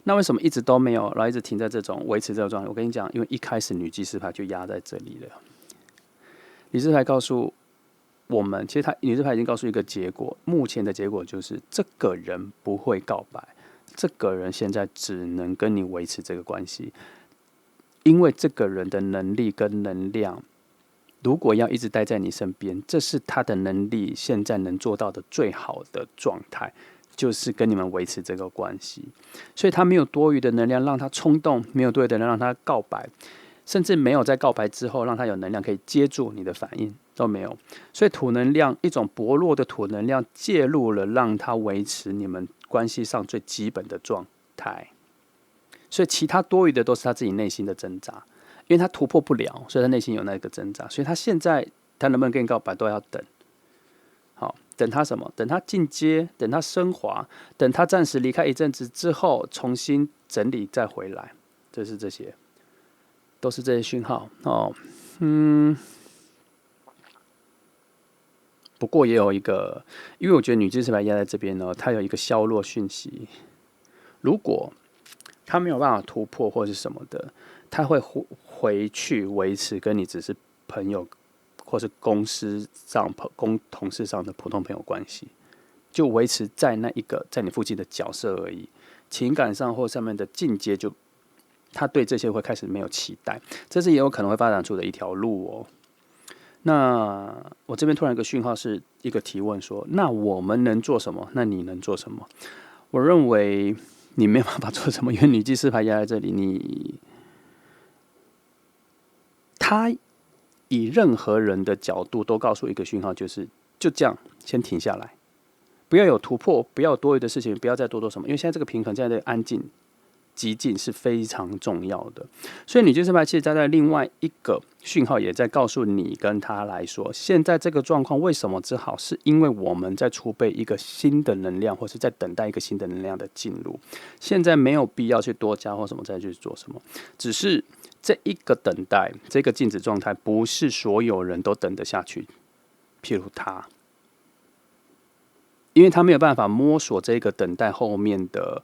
那为什么一直都没有，然后一直停在这种维持这个状态？我跟你讲，因为一开始女祭司牌就压在这里了。女祭司牌告诉我们，其实女祭司牌已经告诉一个结果，目前的结果就是这个人不会告白，这个人现在只能跟你维持这个关系，因为这个人的能力跟能量，如果要一直待在你身边，这是他的能力现在能做到的最好的状态，就是跟你们维持这个关系。所以他没有多余的能量让他冲动，没有多余的能量让他告白，甚至没有在告白之后让他有能量可以接住你的反应，都没有。所以土能量，一种薄弱的土能量介入了，让他维持你们关系上最基本的状态。所以其他多余的都是他自己内心的挣扎，因为他突破不了，所以他内心有那个挣扎。所以他现在他能不能跟你告白都要等。好，等他什么？等他进阶，等他升华，等他暂时离开一阵子之后，重新整理再回来。这是这些，都是这些讯号哦。不过也有一个，因为我觉得女祭司牌压在这边呢，它有一个削弱讯息。如果他没有办法突破或是什么的，他会回去维持跟你只是朋友或是公司上同事上的普通朋友关系，就维持在那一个在你附近的角色而已。情感上或上面的进阶，就他对这些会开始没有期待，这是也有可能会发展出的一条路哦。那我这边突然一个讯号是一个提问说，那我们能做什么？那你能做什么？我认为你没有办法做什么，因为女祭司牌压在这里，他以任何人的角度都告诉一个讯号，就是就这样，先停下来，不要有突破，不要有多余的事情，不要再多什么，因为现在这个平衡，现在的安静、激进是非常重要的。所以女祭司牌其实在另外一个讯号，也在告诉你跟他来说，现在这个状况为什么只好，是因为我们在储备一个新的能量，或是在等待一个新的能量的进入。现在没有必要去多加或什么再去做什么，只是这一个等待，这个静止状态，不是所有人都等得下去。譬如他，因为他没有办法摸索这个等待后面的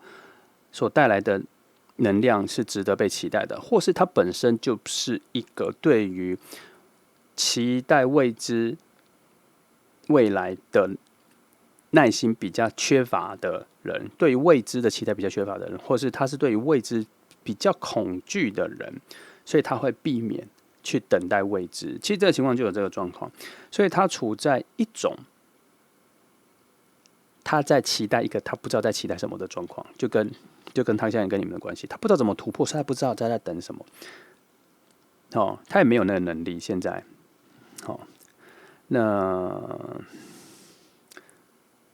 所带来的能量是值得被期待的，或是他本身就是一个对于期待未知未来的耐心比较缺乏的人，对于未知的期待比较缺乏的人，或是他是对于未知比较恐惧的人，所以他会避免去等待未知。其实这个情况就有这个状况，所以他处在一种他在期待一个他不知道在期待什么的状况，就跟他现在跟你们的关系，他不知道怎么突破，所以他不知道在等什么。哦，他也没有那个能力。现在，哦，那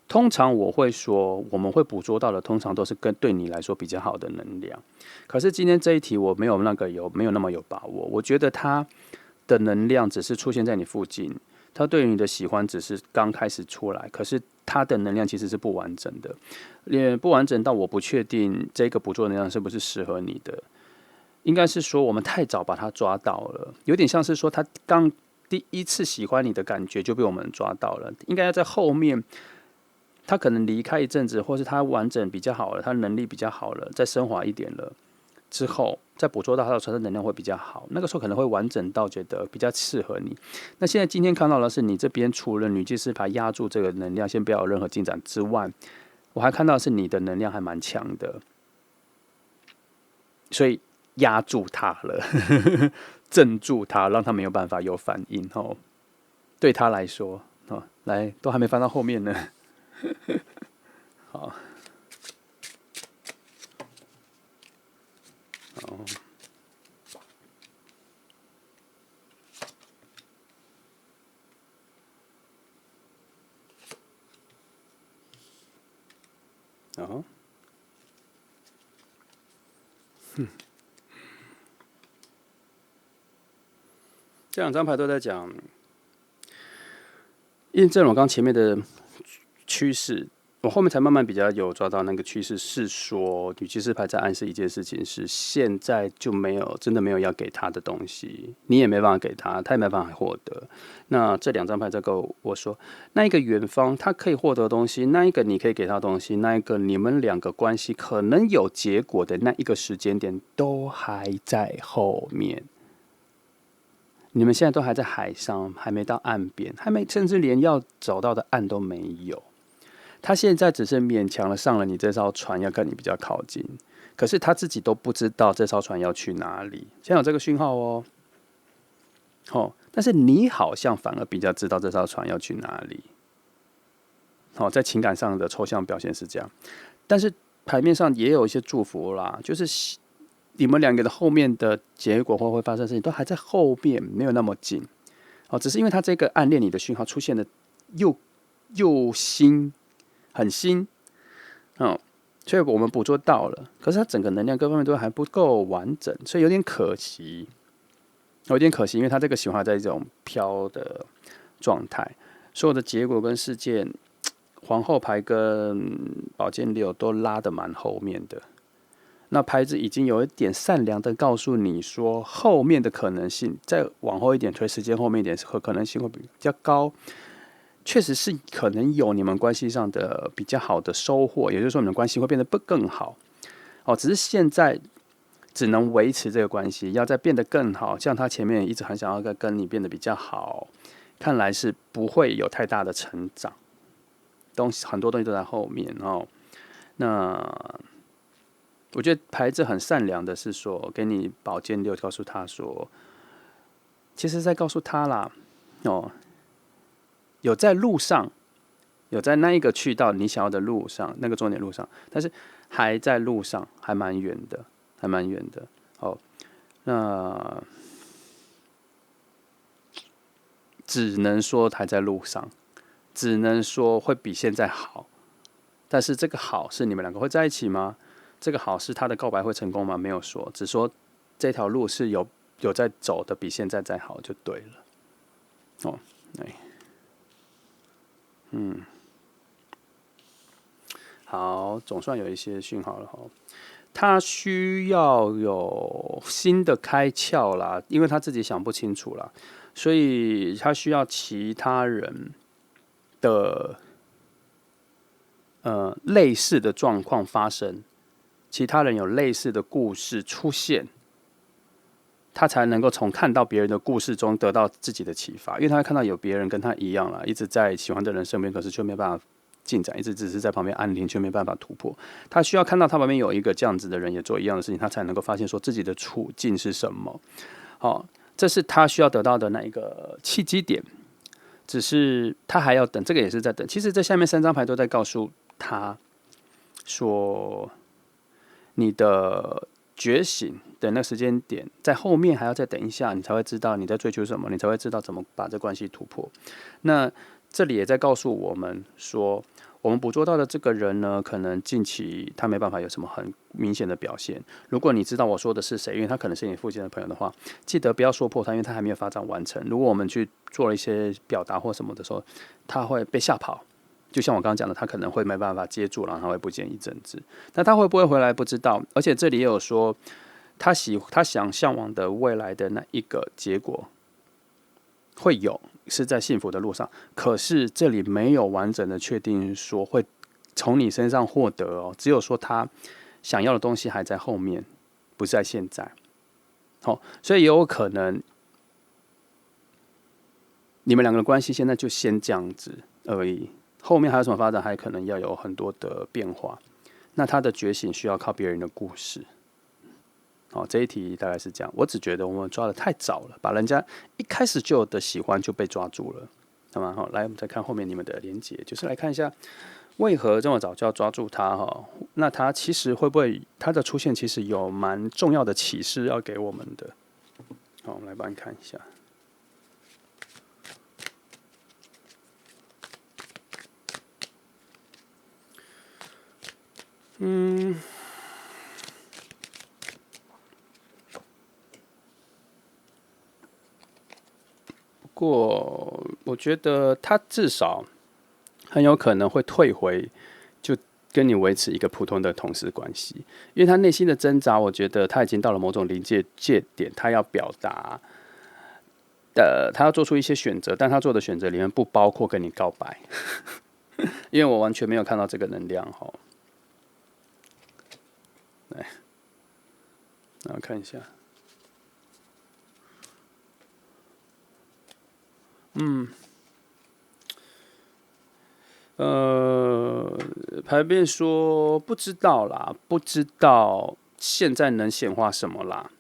通常我会说，我们会捕捉到的，通常都是跟对你来说比较好的能量。可是今天这一题，我没有那么有把握。我觉得他的能量只是出现在你附近，他对于你的喜欢只是刚开始出来，可是他的能量其实是不完整的，也不完整到我不确定这个捕捉能量是不是适合你的。应该是说我们太早把他抓到了，有点像是说他刚第一次喜欢你的感觉就被我们抓到了，应该要在后面。他可能离开一阵子，或是他完整比较好了，他能力比较好了，再升华一点了之后，再捕捉到他的时候，能量会比较好。那个时候可能会完整到觉得比较适合你。那现在今天看到的是，你这边除了女祭司牌压住这个能量，先不要有任何进展之外，我还看到的是你的能量还蛮强的，所以压住他了，镇住他，让他没有办法有反应哦。对他来说，哦，来都还没翻到后面呢。好，哦，这两张牌都在讲印证我刚前面的趋势，我后面才慢慢比较有抓到那个趋势，是说女骑士牌在暗示一件事情是，现在就真的没有要给他的东西，你也没办法给他，他也没办法获得。那这两张牌在跟我说，那一个远方他可以获得的东西，那一个你可以给他的东西，那一个你们两个关系可能有结果的那一个时间点，都还在后面。你们现在都还在海上，还没到岸边，甚至连要走到的岸都没有。他现在只是勉强的上了你这艘船，要跟你比较靠近，可是他自己都不知道这艘船要去哪里。现在有这个讯号哦，但是你好像反而比较知道这艘船要去哪里。在情感上的抽象表现是这样，但是牌面上也有一些祝福啦，就是你们两个的后面的结果或会发生的事情都还在后面，没有那么近。只是因为他这个暗恋你的讯号出现的又新。很新，所以我们捕捉到了，可是它整个能量各方面都还不够完整，所以有点可惜，因为它这个喜欢在这种飘的状态，所有的结果跟事件，皇后牌跟宝剑六都拉得蛮后面的，那牌子已经有一点善良的告诉你说，后面的可能性再往后一点推，时间后面一点，可能性会比较高。确实是可能有你们关系上的比较好的收获，也就是说你们关系会变得更好。只是现在只能维持这个关系，要再变得更好，像他前面一直很想要跟你变得比较好，看来是不会有太大的成长，很多东西都在后面哦。那我觉得牌子很善良的是说，给你宝剑六，告诉他说，其实在告诉他啦，有在路上，有在那一个去到你想要的路上，那个终点路上，但是还在路上，还蛮远的，还蛮远的。那只能说还在路上，只能说会比现在好。但是这个好是你们两个会在一起吗？这个好是他的告白会成功吗？没有说，只说这条路是有在走的，比现在再好就对了。好，总算有一些讯号了哈。他需要有新的开窍啦，因为他自己想不清楚啦，所以他需要其他人的类似的状况发生，其他人有类似的故事出现，他才能够从看到别人的故事中得到自己的启发，因为他会看到有别人跟他一样啦，一直在喜欢的人身边，可是却没办法进展，一直只是在旁边安宁，却没办法突破。他需要看到他旁边有一个这样子的人也做一样的事情，他才能够发现说自己的处境是什么。这是他需要得到的那一个契机点。只是他还要等，这个也是在等。其实这下面3张牌都在告诉他说，你的觉醒的那个时间点在后面还要再等一下，你才会知道你在追求什么，你才会知道怎么把这关系突破。那这里也在告诉我们说，我们捕捉到的这个人呢，可能近期他没办法有什么很明显的表现。如果你知道我说的是谁，因为他可能是你附近的朋友的话，记得不要说破他，因为他还没有发展完成。如果我们去做了一些表达或什么的时候，他会被吓跑。就像我刚刚讲的，他可能会没办法接住，然后他会不见一阵子。那他会不会回来不知道。而且这里也有说，他想向往的未来的那一个结果会有，是在幸福的路上。可是这里没有完整的确定说会从你身上获得哦，只有说他想要的东西还在后面，不是在现在。所以也有可能你们两个的关系现在就先这样子而已。后面还有什么发展，还可能要有很多的变化。那他的觉醒需要靠别人的故事。这一题大概是这样。我只觉得我们抓得太早了，把人家一开始就有的喜欢就被抓住了。那么来，我们再看后面你们的连结，就是来看一下为何这么早就要抓住他哈？那他其实会不会他的出现其实有蛮重要的启示要给我们的？好，我们来帮你看一下。不过我觉得他至少很有可能会退回就跟你维持一个普通的同事关系，因为他内心的挣扎，我觉得他已经到了某种临界点，他要表达他要做出一些选择，但他做的选择里面不包括跟你告白，因为我完全没有看到这个能量哈。来，让我看一下，牌面说不知道啦，不知道现在能显化什么啦。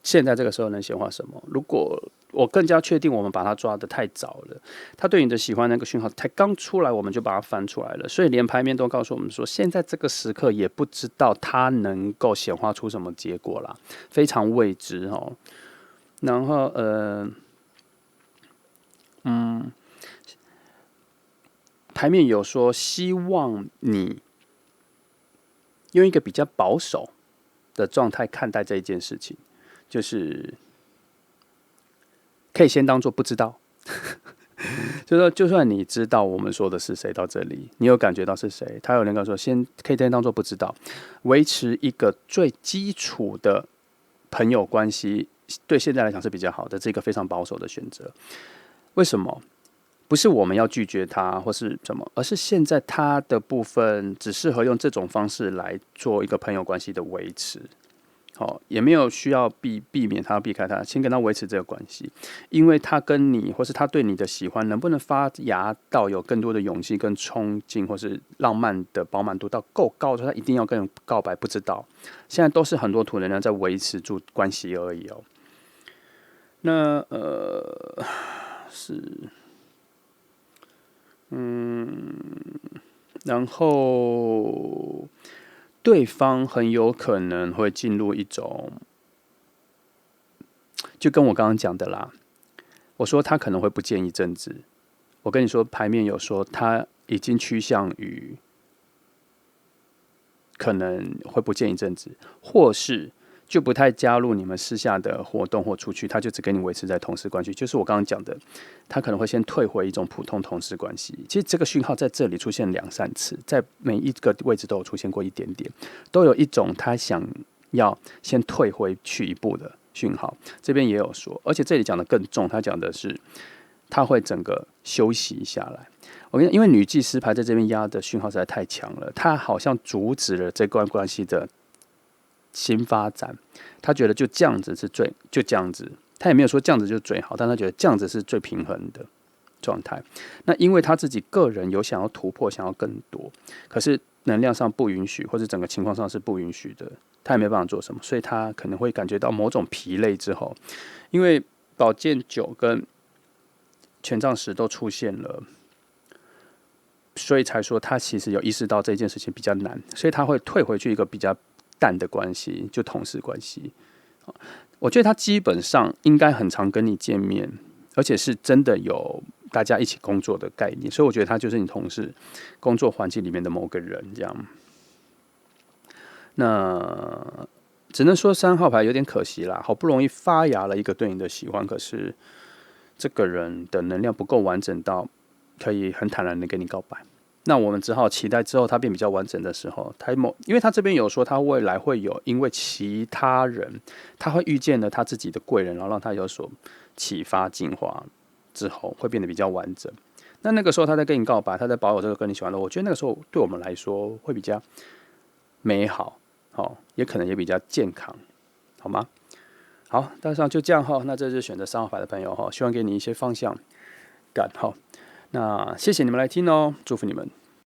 现在这个时候能显化什么？如果我更加确定，我们把它抓得太早了，他对你的喜欢那个讯号才刚出来，我们就把它翻出来了。所以连牌面都告诉我们说，现在这个时刻也不知道它能够显化出什么结果啦，非常未知哦。然后牌面有说希望你用一个比较保守的状态看待这一件事情。就是可以先当做不知道，就是说，就算你知道我们说的是谁到这里，你有感觉到是谁，他有人跟我说，可以先当做不知道，维持一个最基础的朋友关系，对现在来讲是比较好的，这个非常保守的选择。为什么？不是我们要拒绝他或是什么，而是现在他的部分只适合用这种方式来做一个朋友关系的维持。也没有需要避免他避开他，先跟他维持这个关系，因为他跟你或是他对你的喜欢能不能发芽到有更多的勇气跟冲劲，或是浪漫的饱满度到够高的时候，他一定要跟人告白，不知道。现在都是很多土能量在维持住关系而已哦。那是然后。对方很有可能会进入一种，就跟我刚刚讲的啦。我说他可能会不见一阵子，我跟你说牌面有说他已经趋向于可能会不见一阵子，或是就不太加入你们私下的活动或出去，他就只跟你维持在同事关系。就是我刚刚讲的，他可能会先退回一种普通同事关系。其实这个讯号在这里出现2-3次，在每一个位置都有出现过一点点，都有一种他想要先退回去一步的讯号。这边也有说，而且这里讲的更重，他讲的是他会整个休息下来。我跟你，因为女祭司牌在这边压的讯号实在太强了，他好像阻止了这段关系的新发展，他觉得就这样子是就这样子，他也没有说这样子就最好，但他觉得这样子是最平衡的状态。那因为他自己个人有想要突破，想要更多，可是能量上不允许，或者整个情况上是不允许的，他也没办法做什么，所以他可能会感觉到某种疲累之后，因为宝剑9跟权杖10都出现了。所以才说他其实有意识到这件事情比较难，所以他会退回去一个比较淡的关系，就同事关系。我觉得他基本上应该很常跟你见面，而且是真的有大家一起工作的概念，所以我觉得他就是你同事工作环境里面的某个人这样。那只能说3号牌有点可惜啦，好不容易发芽了一个对你的喜欢，可是这个人的能量不够完整到可以很坦然的跟你告白。那我们只好期待之后他变比较完整的时候，因为他这边有说他未来会有因为其他人，他会遇见了他自己的贵人，然后让他有所启发进化之后会变得比较完整。那个时候他在跟你告白，他在保有这个跟你喜欢的，我觉得那个时候对我们来说会比较美好，也可能也比较健康，好吗？好，大致上就这样哈。那这是选择3号牌的朋友哈，希望给你一些方向感哈。那谢谢你们来听哦，祝福你们。